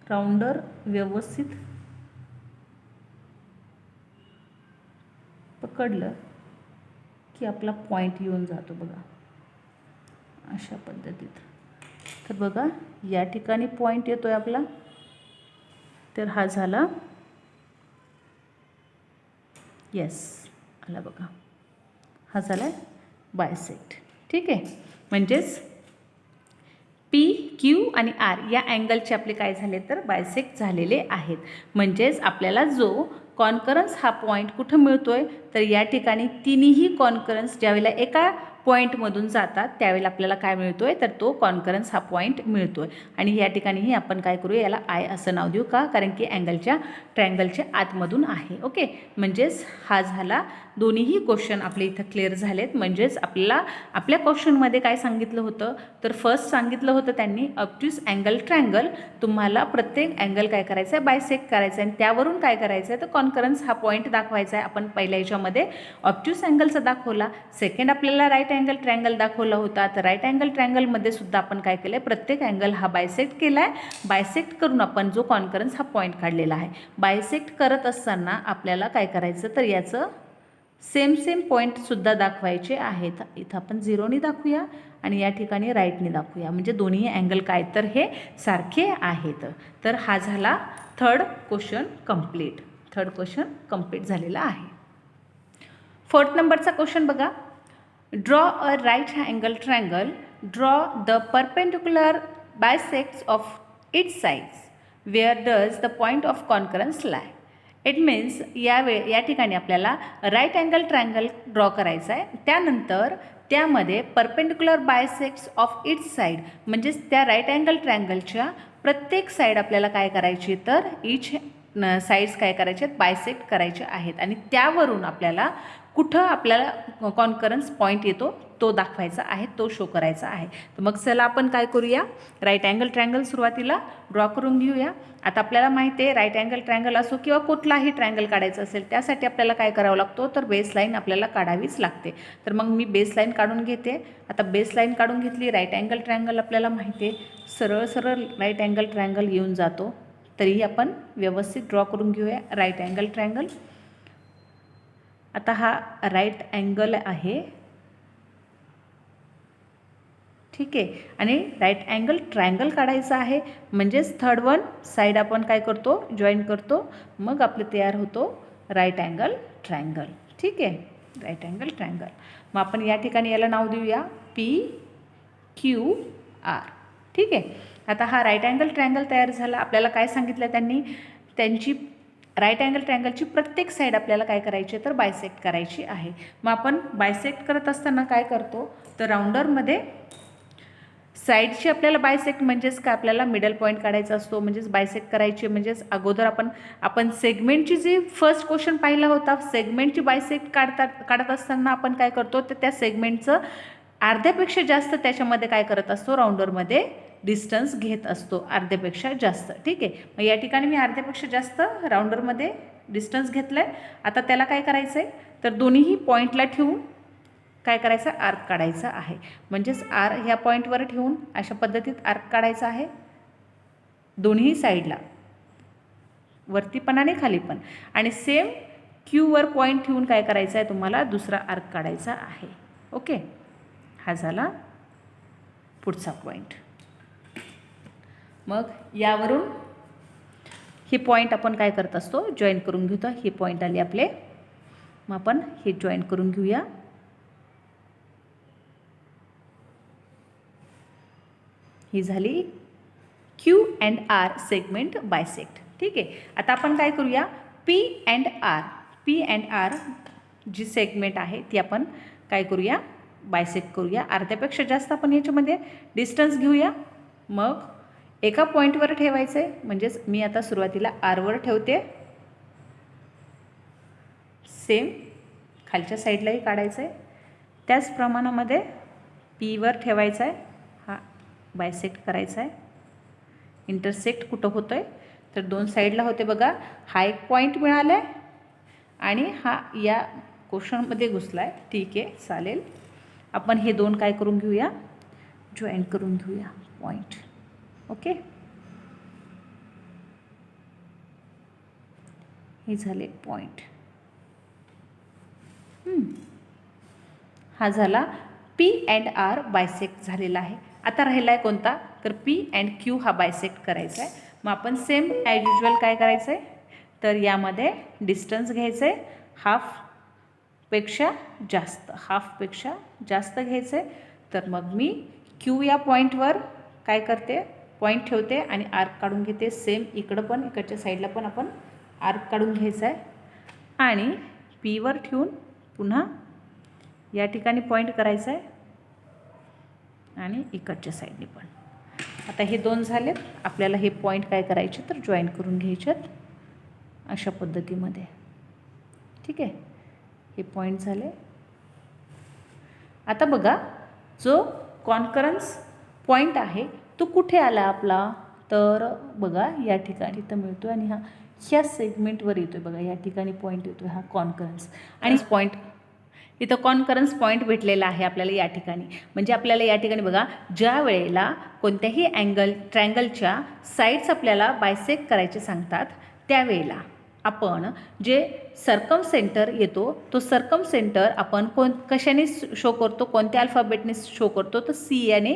राउंडर व्यवस्थित पकडलं की आपला पॉईंट येऊन जातो बघा. अशा पद्धतीत. तर बघा या ठिकाणी पॉईंट येतोय आपला. तर हा झाला, येस आला बघा. हा झाला बायसेक्ट. ठीक आहे. म्हणजेच पी, क्यू आणि आर या अँगलचे आपले काय झाले तर बायसेक्ट झालेले आहेत. म्हणजेच आपल्याला जो कॉन्करन्स हा पॉईंट कुठं मिळतोय तर या ठिकाणी तिन्ही कॉन्करन्स ज्यावेळेला एका पॉईंटमधून जातात त्यावेळेला आपल्याला काय मिळतोय तर तो कॉन्करन्स हा पॉईंट मिळतोय. आणि या ठिकाणीही आपण काय करूया, याला आय असं नाव देऊ. का? कारण की ट्रायंगलच्या आतमधून आहे. ओके, म्हणजेच हा झाला. दोन्हीही क्वेश्चन आपले इथं क्लिअर झालेत. म्हणजेच आपल्याला आपल्या क्वेश्चनमध्ये काय सांगितलं होतं तर फर्स्ट सांगितलं होतं त्यांनी ऑब्ट्यूस अँगल ट्रायंगल. तुम्हाला प्रत्येक अँगल काय करायचं आहे बायसेक्ट करायचं आहे आणि त्यावरून काय करायचं आहे तर कॉन्करन्स हा पॉईंट दाखवायचा आहे. आपण पहिल्या याच्यामध्ये ऑब्ट्यूस अँगलचा दाखवला. सेकंड आपल्याला राईट अँगल ट्रायंगल दाखवला होता. तर राईट अँगल ट्रायंगलमध्ये सुद्धा आपण काय केलं आहे प्रत्येक अँगल हा बायसेक्ट केला आहे. बायसेक्ट करून आपण जो कॉन्करन्स हा पॉईंट काढलेला आहे. बायसेक्ट करत असताना आपल्याला काय करायचं तर याचं सेम पॉईंटसुद्धा दाखवायचे आहेत. इथं आपण 0ने दाखवूया आणि या ठिकाणी राईटने दाखवूया. म्हणजे दोन्ही अँगल काय तर हे सारखे आहेत. तर हा झाला थर्ड क्वेश्चन कंप्लीट झालेला आहे. फोर्थ नंबरचा क्वेश्चन बघा. Draw a right angle triangle. Draw the perpendicular bisects of its sides. Where does the point of concurrence lie. It means या ठिकाणी आपल्याला राईट अँगल ट्रायंगल ड्रॉ करायचा आहे. त्यानंतर त्यामध्ये perpendicular bisects of it's side म्हणजेच त्या राईट अँगल ट्रायंगलच्या प्रत्येक साईड आपल्याला काय करायची तर इच साईड्स काय करायचे आहेत बायसेक्ट करायचे आहेत. आणि त्यावरून आपल्याला कुठं आपल्याला कॉन्करन्स पॉईंट येतो तो दाखवायचा आहे, तो शो करायचा आहे. तर मग चला आपण काय करूया, राईट अँगल ट्रायंगल सुरुवातीला ड्रॉ करून घेऊया. आता आपल्याला माहिती आहे राईट अँगल ट्रायंगल असो किंवा कुठलाही ट्रायंगल काढायचं असेल त्यासाठी आपल्याला काय करावं लागतो तर बेसलाईन आपल्याला काढावीच लागते. तर मग मी बेसलाईन काढून घेते. आता बेसलाईन काढून घेतली. राईट अँगल ट्रायंगल आपल्याला माहिती आहे सरळ राईट अँगल ट्रायंगल येऊन जातो. तरीही आपण व्यवस्थित ड्रॉ करून घेऊया राईट अँगल ट्रायंगल. आता हा राईट अँगल आहे. ठीक आहे. आणि राईट अँगल ट्रायंगल काढायचा आहे. म्हणजेच थर्ड वन साईड आपण काय करतो जॉईन करतो. मग आपलं तयार होतो राईट अँगल ट्रायंगल. ठीक आहे, राईट अँगल ट्रायंगल. मग आपण या ठिकाणी याला नाव देऊया PQR. ठीक आहे. आता हा राईट अँगल ट्रायंगल तयार झाला. आपल्याला काय सांगितलं त्यांची राईट अँगल ट्रायंगलची प्रत्येक साईड आपल्याला काय करायची तर बायसेक्ट करायची आहे. मग आपण बायसेक्ट करत असताना काय करतो तर राऊंडरमध्ये साईडची आपल्याला बायसेक्ट म्हणजेच काय आपल्याला मिडल पॉईंट काढायचा असतो. म्हणजेच बायसेक्ट करायची म्हणजेच अगोदर आपण सेगमेंटची जी फर्स्ट क्वेश्चन पाहिला होता सेगमेंटची बायसेक्ट काढत असताना आपण काय करतो तर त्या सेगमेंटचं अर्ध्यापेक्षा जास्त त्याच्यामध्ये काय करत असतो राऊंडरमध्ये डिस्टन्स घेत असतो अर्ध्यापेक्षा जास्त. ठीक आहे. मग या ठिकाणी मी अर्ध्यापेक्षा जास्त राऊंडरमध्ये डिस्टन्स घेतलं आहे. आता त्याला काय करायचं आहे तर दोन्हीही पॉईंटला ठेवून काय करायचं आर्क काढायचा आहे. म्हणजेच ह्या पॉईंटवर ठेवून अशा पद्धतीत आर्क काढायचा आहे दोन्ही साईडला, वरती पण आणि खाली पण. आणि सेम क्यूवर पॉईंट ठेवून काय करायचं आहे तुम्हाला दुसरा आर्क काढायचा आहे. ओके, हा झाला पुढचा पॉईंट. मग यावरून हे पॉईंट आपण काय करत असतो जॉईन करून घेतो. हे पॉईंट आले आपले. मग आपण हे जॉईन करून घेऊया. ही झाली Q and R segment bisect. ठीक आहे. आता आपण काय करूया P and R P and R जी सेगमेंट आहे ती आपण काय करूया, बायसेक्ट करूया. अर्ध्यापेक्षा जास्त आपण याच्यामध्ये डिस्टन्स घेऊया. मग एका पॉईंटवर ठेवायचं आहे, म्हणजेच मी आता सुरुवातीला आरवर ठेवते. सेम खालच्या साईडलाही काढायचं आहे. त्याच प्रमाणामध्ये पीवर ठेवायचं आहे. हा बायसेक्ट करायचा आहे. इंटरसेक्ट कुठं होतं आहे तर दोन साईडला होते बघा. हा एक पॉईंट मिळाला आहे आणि हा या क्वेश्चनमध्ये घुसला आहे. ठीक आहे, चालेल. आपण हे दोन काय करून घेऊया, जॉईन करून घेऊया पॉईंट. ओके, हे झाले पॉईंट. हा झाला पी अँड आर बायसेक्ट झालेला आहे. आता राहिला आहे कोणता, तर पी अँड क्यू हा बायसेक्ट करायचा आहे. मग आपण सेम ॲज युजल काय करायचं आहे, तर यामध्ये डिस्टन्स घ्यायचं आहे हाफपेक्षा जास्त घ्यायचं आहे. तर मग मी क्यू या पॉईंटवर काय करते, पॉईंट ठेवते आणि आर्क काढून घेते. सेम इकडं पण, इकडच्या साईडला पण आपण आर्क काढून घ्यायचा आहे आणि पीवर ठेवून पुन्हा या ठिकाणी पॉईंट करायचा आहे आणि इकडच्या साईडने पण. आता हे दोन झालेत. आपल्याला हे पॉईंट काय करायचे तर जॉईन करून घ्यायच्यात अशा पद्धतीमध्ये. ठीक आहे, हे पॉईंट झाले. आता बघा, जो कॉन्करन्स पॉईंट आहे तो कुठे आला आपला, तर बघा या ठिकाणी इथं मिळतो आणि हा ह्या सेगमेंटवर येतो आहे बघा. या ठिकाणी पॉईंट येतो हा कॉन्करन्स आणि पॉईंट इथं कॉन्करन्स पॉईंट भेटलेला आहे आपल्याला या ठिकाणी. म्हणजे आपल्याला या ठिकाणी बघा, ज्या वेळेला कोणत्याही ट्रायंगलच्या साईड्स आपल्याला बायसेक्ट करायचे सांगतात त्यावेळेला आपण जे सर्कम सेंटर येतो तो सर्कम सेंटर आपण कशाने शो करतो, कोणत्या अल्फाबेटने शो करतो, तर सी याने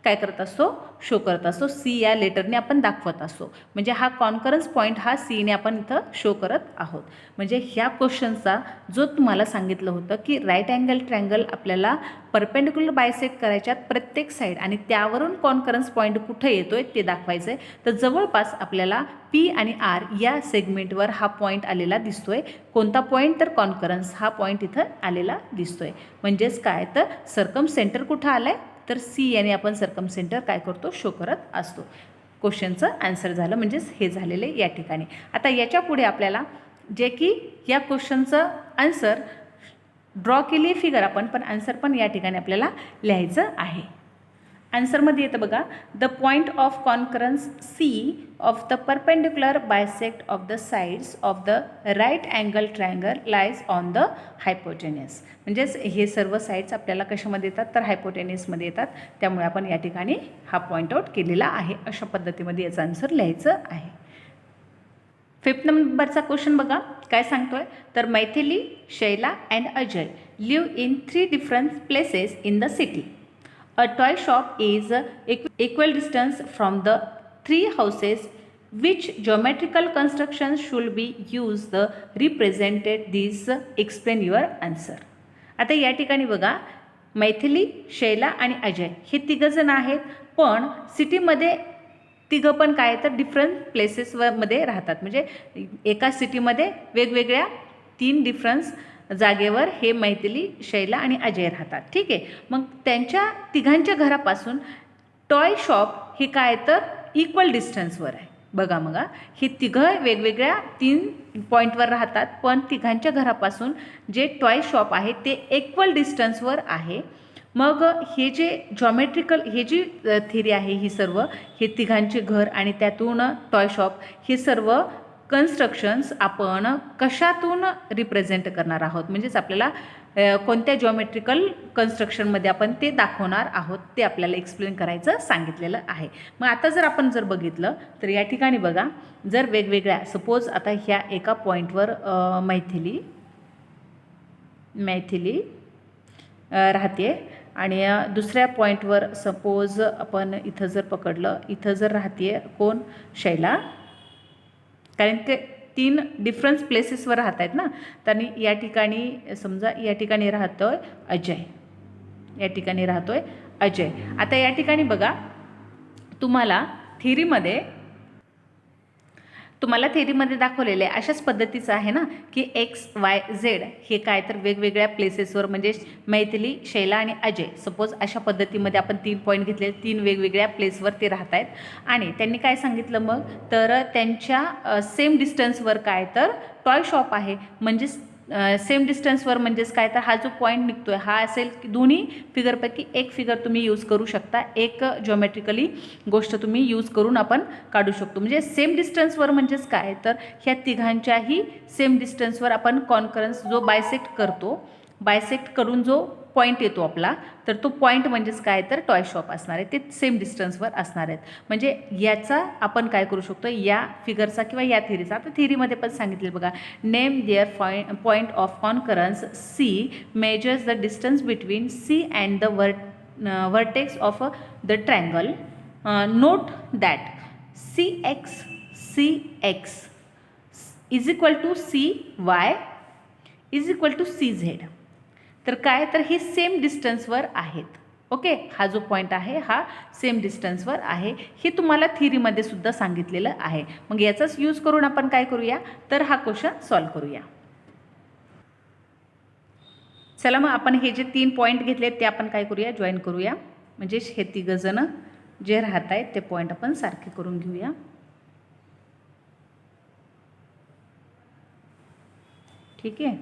काय करत असतो, शो करत असतो. सी या लेटरने आपण दाखवत असतो. म्हणजे हा कॉन्करन्स पॉईंट हा सीने आपण इथं शो करत आहोत. म्हणजे ह्या क्वेश्चनचा जो तुम्हाला सांगितलं होतं की राईट अँगल ट्रँगल आपल्याला परपेंडिक्युलर बायसेक्ट करायच्यात प्रत्येक साईड आणि त्यावरून कॉन्करन्स पॉईंट कुठे येतोय ते दाखवायचं आहे. तर जवळपास आपल्याला पी आणि आर या सेगमेंटवर हा पॉईंट आलेला दिसतोय. कोणता पॉईंट, तर कॉन्करन्स हा पॉईंट इथं आलेला दिसतोय. म्हणजेच काय, तर सर्कम सेंटर कुठं आलं आहे, तर सी याने आपण सर्कम सेंटर काय करतो, शो करत असतो. क्वेश्चनचं आन्सर झालं, म्हणजेच हे झालेले या ठिकाणी. आता याच्या पुढे आपल्याला जे की या क्वेश्चनचं आन्सर ड्रॉ केली फिगर आपण, पण आन्सर पण या ठिकाणी आपल्याला लिहायचं आहे. आन्सरमध्ये येतं बघा, the point of concurrence C of the perpendicular bisect of the sides of the right angle triangle lies on the hypotenuse. म्हणजेच हे सर्व साईड्स आपल्याला कशामध्ये येतात, तर हायपोटेनियसमध्ये येतात. त्यामुळे आपण या ठिकाणी हा पॉईंट आउट केलेला आहे. अशा पद्धतीमध्ये याचं आन्सर लिहायचं आहे. 5th नंबरचा क्वेश्चन बघा काय सांगतोय, तर Maithili, Shaila and Ajay live in 3 different places in the city. A toy shop is equal distance from the 3 houses. Which geometrical constructions should be used represented these? Explain your answer. आता या ठिकाणी बघा, मैथिली, शैला आणि अजय हे तिघंजण आहेत, पण सिटीमध्ये तिघं पण काय तर डिफरंट प्लेसेसमध्ये राहतात. म्हणजे एका सिटीमध्ये वेगवेगळ्या 3 डिफरन्स जागेवर हे मैथिली, शैला आणि अजय राहतात. ठीक आहे, मग त्यांच्या तिघांच्या घरापासून टॉय शॉप हे काय तर इक्वल डिस्टन्सवर आहे. बघा मग हे तिघं वेगवेगळ्या 3 पॉईंटवर राहतात, पण तिघांच्या घरापासून जे टॉय शॉप आहे ते इक्वल डिस्टन्सवर आहे. मग हे जे जॉमेट्रिकल हे जी थिअरी आहे ही सर्व, हे तिघांचे घर आणि त्यातून टॉय शॉप हे सर्व कन्स्ट्रक्शन्स आपण कशातून रिप्रेझेंट करणार आहोत, म्हणजेच आपल्याला कोणत्या जॉमेट्रिकल कन्स्ट्रक्शनमध्ये आपण ते दाखवणार आहोत ते आपल्याला एक्सप्लेन करायचं सांगितलेलं आहे. मग आता जर आपण बघितलं तर या ठिकाणी बघा, जर वेगवेगळ्या सपोज आता ह्या एका पॉईंटवर मैथिली राहते आणि दुसऱ्या पॉईंटवर सपोज आपण इथं जर पकडलं, इथं जर राहते कोण, शैला, कारण ते 3 डिफरन्स प्लेसेसवर राहत आहेत ना. तर या ठिकाणी समजा या ठिकाणी राहतोय अजय, या ठिकाणी राहतोय अजय. आता या ठिकाणी बघा, तुम्हाला थिअरीमध्ये तुम्हाला थेरीमध्ये दाखवलेले अशाच पद्धतीचं आहे ना, की XYZ हे काय तर वेगवेगळ्या प्लेसेसवर, म्हणजे मैथिली, शैला आणि अजय, सपोज अशा पद्धतीमध्ये आपण 3 पॉईंट घेतले, 3 वेगवेगळ्या प्लेसवर ते राहत आहेत आणि त्यांनी काय सांगितलं मग, तर त्यांच्या सेम डिस्टन्सवर काय तर टॉय शॉप आहे. म्हणजेच सेम डिस्टन्सवर म्हणजेच काय तर हा जो पॉईंट निघतो आहे हा असेल की दोन्ही फिगरपैकी एक फिगर तुम्ही यूज करू शकता, एक ज्योमेट्रिकली गोष्ट तुम्ही यूज करून आपण काढू शकतो. म्हणजे सेम डिस्टन्सवर म्हणजेच काय तर ह्या तिघांच्याही सेम डिस्टन्सवर आपण कॉन्करन्स जो बायसेक्ट करतो, बायसेक्ट करून जो पॉईंट येतो आपला, तर तो पॉईंट म्हणजेच काय तर टॉय शॉप असणार आहे, ते सेम डिस्टन्सवर असणार आहेत. म्हणजे याचा आपण काय करू शकतो, या फिगरचा किंवा या थिरीचा, आता थिरीमध्ये पण सांगितले बघा, name their point of concurrence C measures the distance between C and the vertex of the triangle. Note that CX is equal to CY is equal to CZ. तर काय तर हे सेम डिस्टन्सवर आहेत. ओके, हा जो पॉईंट आहे हा सेम डिस्टन्सवर आहे, हे तुम्हाला थिरीमध्ये सुद्धा सांगितलेलं आहे. मग याचाच यूज करून आपण काय करूया, तर हा क्वेश्चन सॉल्व करूया. चला मग आपण हे जे 3 पॉईंट घेतले ते आपण काय करूया, जॉईन करूया. म्हणजे हे 3 जण जे राहत आहेत ते पॉईंट आपण सारखे करून घेऊया. ठीक आहे.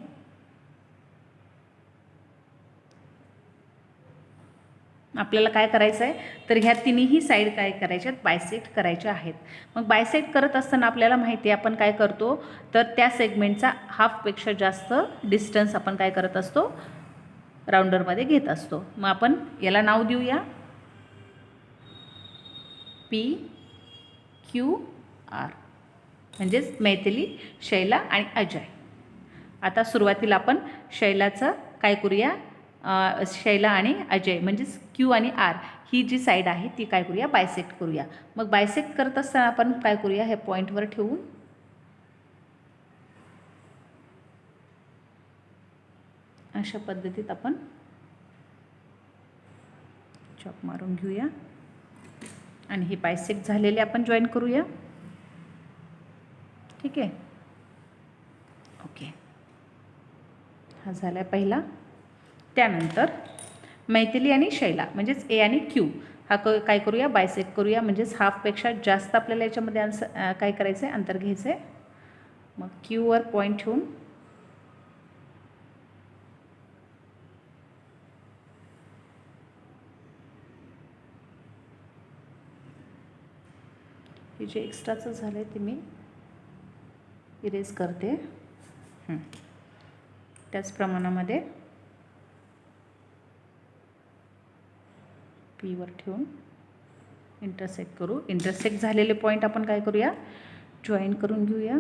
आपल्याला काय करायचं आहे, तर ह्या तिन्ही साईड काय करायच्या आहेत, बायसेक्ट करायच्या आहेत. मग बायसेक्ट करत असताना आपल्याला माहिती आहे आपण काय करतो, तर त्या सेगमेंटचा हाफपेक्षा जास्त डिस्टन्स आपण काय करत असतो, राऊंडरमध्ये घेत असतो. मग आपण याला नाव देऊया PQR, म्हणजेच मैथिली, शैला आणि अजय. आता सुरुवातीला आपण शैलाचं काय करूया, शैला आणि अजय म्हणजेच Q आणि R ही जी साईड आहे ती काय करूया, बायसेक्ट करूया. मग बायसेक्ट करत असताना आपण काय करूया, हे पॉईंटवर ठेवून अशा पद्धतीत आपण चॉक मारून घेऊया आणि हे बायसेक्ट झालेले आपण जॉईन करूया. ठीक आहे. ओके, हा झाला पहिला. त्यानंतर मैथिली आणि शैला म्हणजेच A आणि Q हा काय करूया, बायसेक्ट करूया. म्हणजेच हाफपेक्षा जास्त आपल्याला याच्यामध्ये काय करायचं आहे, अंतर घ्यायचं आहे. मग Qवर पॉईंट ठेवून हे जे एक्स्ट्राचं झालं आहे ते मी इरेज करते. त्याच प्रमाणामध्ये Pवर ठेवून इंटरसेक्ट करू. इंटरसेक्ट झालेले पॉईंट आपण काय करूया, जॉईन करून घेऊया.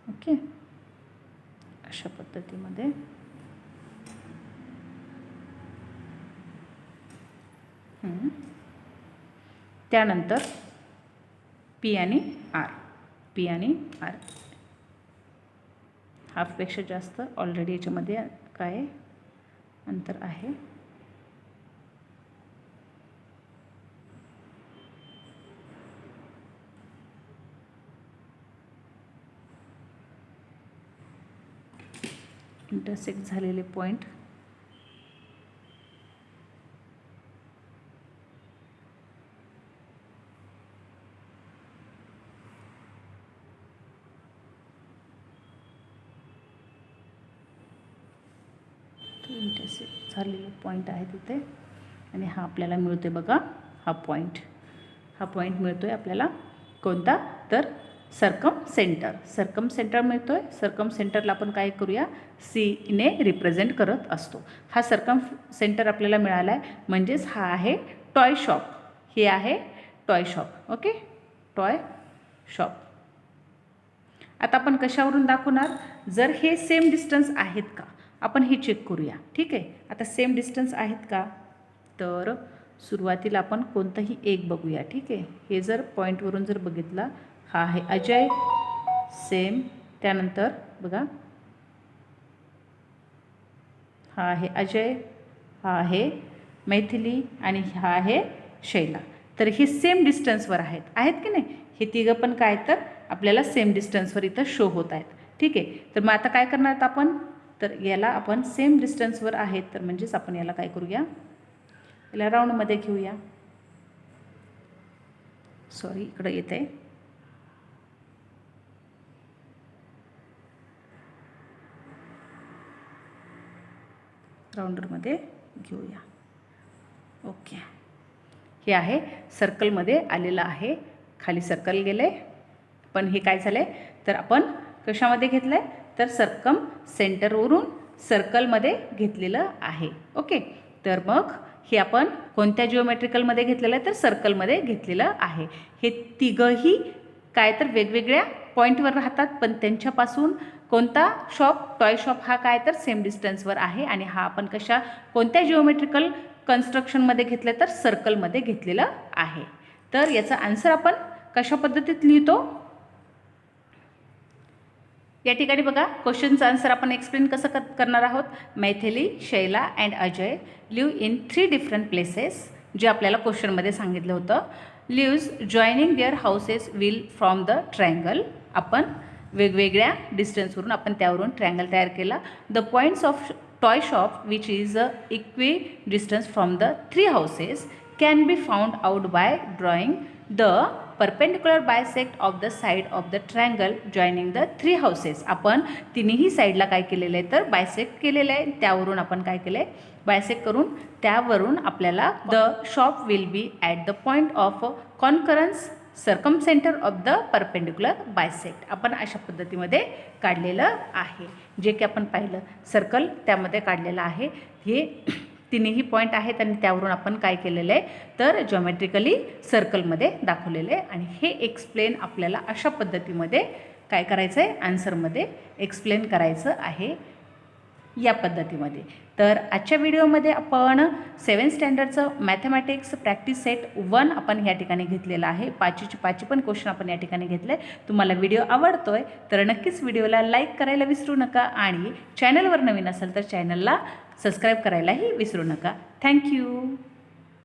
ओके, अशा पद्धतीमध्ये त्यानंतर P आणि R, P आणि R हाफपेक्षा जास्त ऑलरेडी याच्यामध्ये काय अंतर आहे. इंटरसेक्ट झालेले पॉईंट इंटरसेक्ट झालेले पॉईंट आहे तिथे आणि हा आपल्याला मिळतोय बघा, हा पॉईंट मिळतोय आपल्याला. कोणता, तर सर्कम सेंटर मिळतोय. सर्कम सेंटरला आपण काय करूया, सीने रिप्रेझेंट करत असतो. हा सर्कम सेंटर आपल्याला मिळाला आहे, म्हणजेच हा आहे टॉय शॉप. हे आहे toy shop. Okay, toy shop. आता आपण कशावरून दाखवणार, जर हे सेम डिस्टन्स आहेत का आपण हे चेक करूया. ठीक आहे, आता सेम डिस्टन्स आहेत का, तर सुरुवातीला आपण कोणतंही एक बघूया. ठीक आहे, हे जर पॉईंटवरून जर बघितला, हा आहे अजय, सेम. त्यानंतर बघा, हा आहे अजय, हा आहे मैथिली आणि हा आहे शैला. तर हे सेम डिस्टन्सवर आहेत की नाही, हे तिघं पण काय तर आपल्याला सेम डिस्टन्सवर इथं शो होत आहेत. ठीक आहे, तर मग आता काय करणार आहोत आपण, तर याला आपण सेम डिस्टन्सवर आहेत, तर म्हणजेच आपण याला काय करूया, याला राऊंडमध्ये घेऊया. सॉरी, इकडं येते, राऊंडरमध्ये घेऊया. ओके, हे आहे सर्कलमध्ये आलेलं आहे, खाली सर्कल गेले, पण हे काय झालं आहे, तर आपण कशामध्ये घेतलं आहे, तर सर्कम सेंटरवरून सर्कलमध्ये घेतलेलं आहे. ओके, तर मग हे आपण कोणत्या जिओमेट्रिकलमध्ये घेतलेलं आहे, तर सर्कलमध्ये घेतलेलं आहे. हे तिघंही काय तर वेगवेगळ्या पॉईंटवर राहतात, पण त्यांच्यापासून कोणता शॉप, टॉय शॉप हा काय तर सेम डिस्टन्सवर आहे, आणि हा आपण कोणत्या जिओमेट्रिकल कन्स्ट्रक्शनमध्ये घेतलं, तर सर्कलमध्ये घेतलेलं आहे. तर याचा आन्सर आपण कशा पद्धतीत लिहितो, या ठिकाणी बघा क्वेश्चनचं आन्सर आपण एक्सप्लेन कसं करणार आहोत. Maithili, Shaila and Ajay live in 3 different places, जे आपल्याला क्वेश्चनमध्ये सांगितलं होतं. Lives joining their houses will from the triangle, आपण वेगवेगळ्या डिस्टन्सवरून आपण त्यावरून ट्रायंगल तयार केला. The points of toy shop which is equidistant from the 3 houses can be found out by drawing the perpendicular bisect of the side of the triangle joining the 3 houses. आपण तिन्ही साईडला काय केलेलं आहे, तर बायसेक्ट केलेलं आहे, त्यावरून आपण काय केलं आहे, बायसेक्ट करून त्यावरून आपल्याला the shop will be at the point of concurrence circum centre of the perpendicular bisect, आपण अशा पद्धतीमध्ये काढलेलं आहे. जे की आपण पाहिलं सर्कल त्यामध्ये काढलेलं आहे. हे तिन्ही पॉईंट आहेत आणि त्यावरून आपण काय केलेलं आहे, तर जॉमेट्रिकली सर्कलमध्ये दाखवलेलं आहे. आणि हे एक्सप्लेन आपल्याला अशा पद्धतीमध्ये काय करायचं आहे, आन्सरमध्ये एक्सप्लेन करायचं आहे या पद्धतीमध्ये. तर आजच्या व्हिडिओमध्ये आपण 7th स्टँडर्डचं मॅथमॅटिक्स प्रॅक्टिस सेट 1 आपण या ठिकाणी घेतलेलं आहे. 5चे पण क्वेश्चन आपण या ठिकाणी घेतले. तुम्हाला व्हिडिओ आवडतोय तर नक्कीच व्हिडिओला लाईक करायला विसरू नका, आणि चॅनलवर नवीन असेल तर चॅनलला सबस्क्राईब करायलाही विसरू नका. थँक्यू.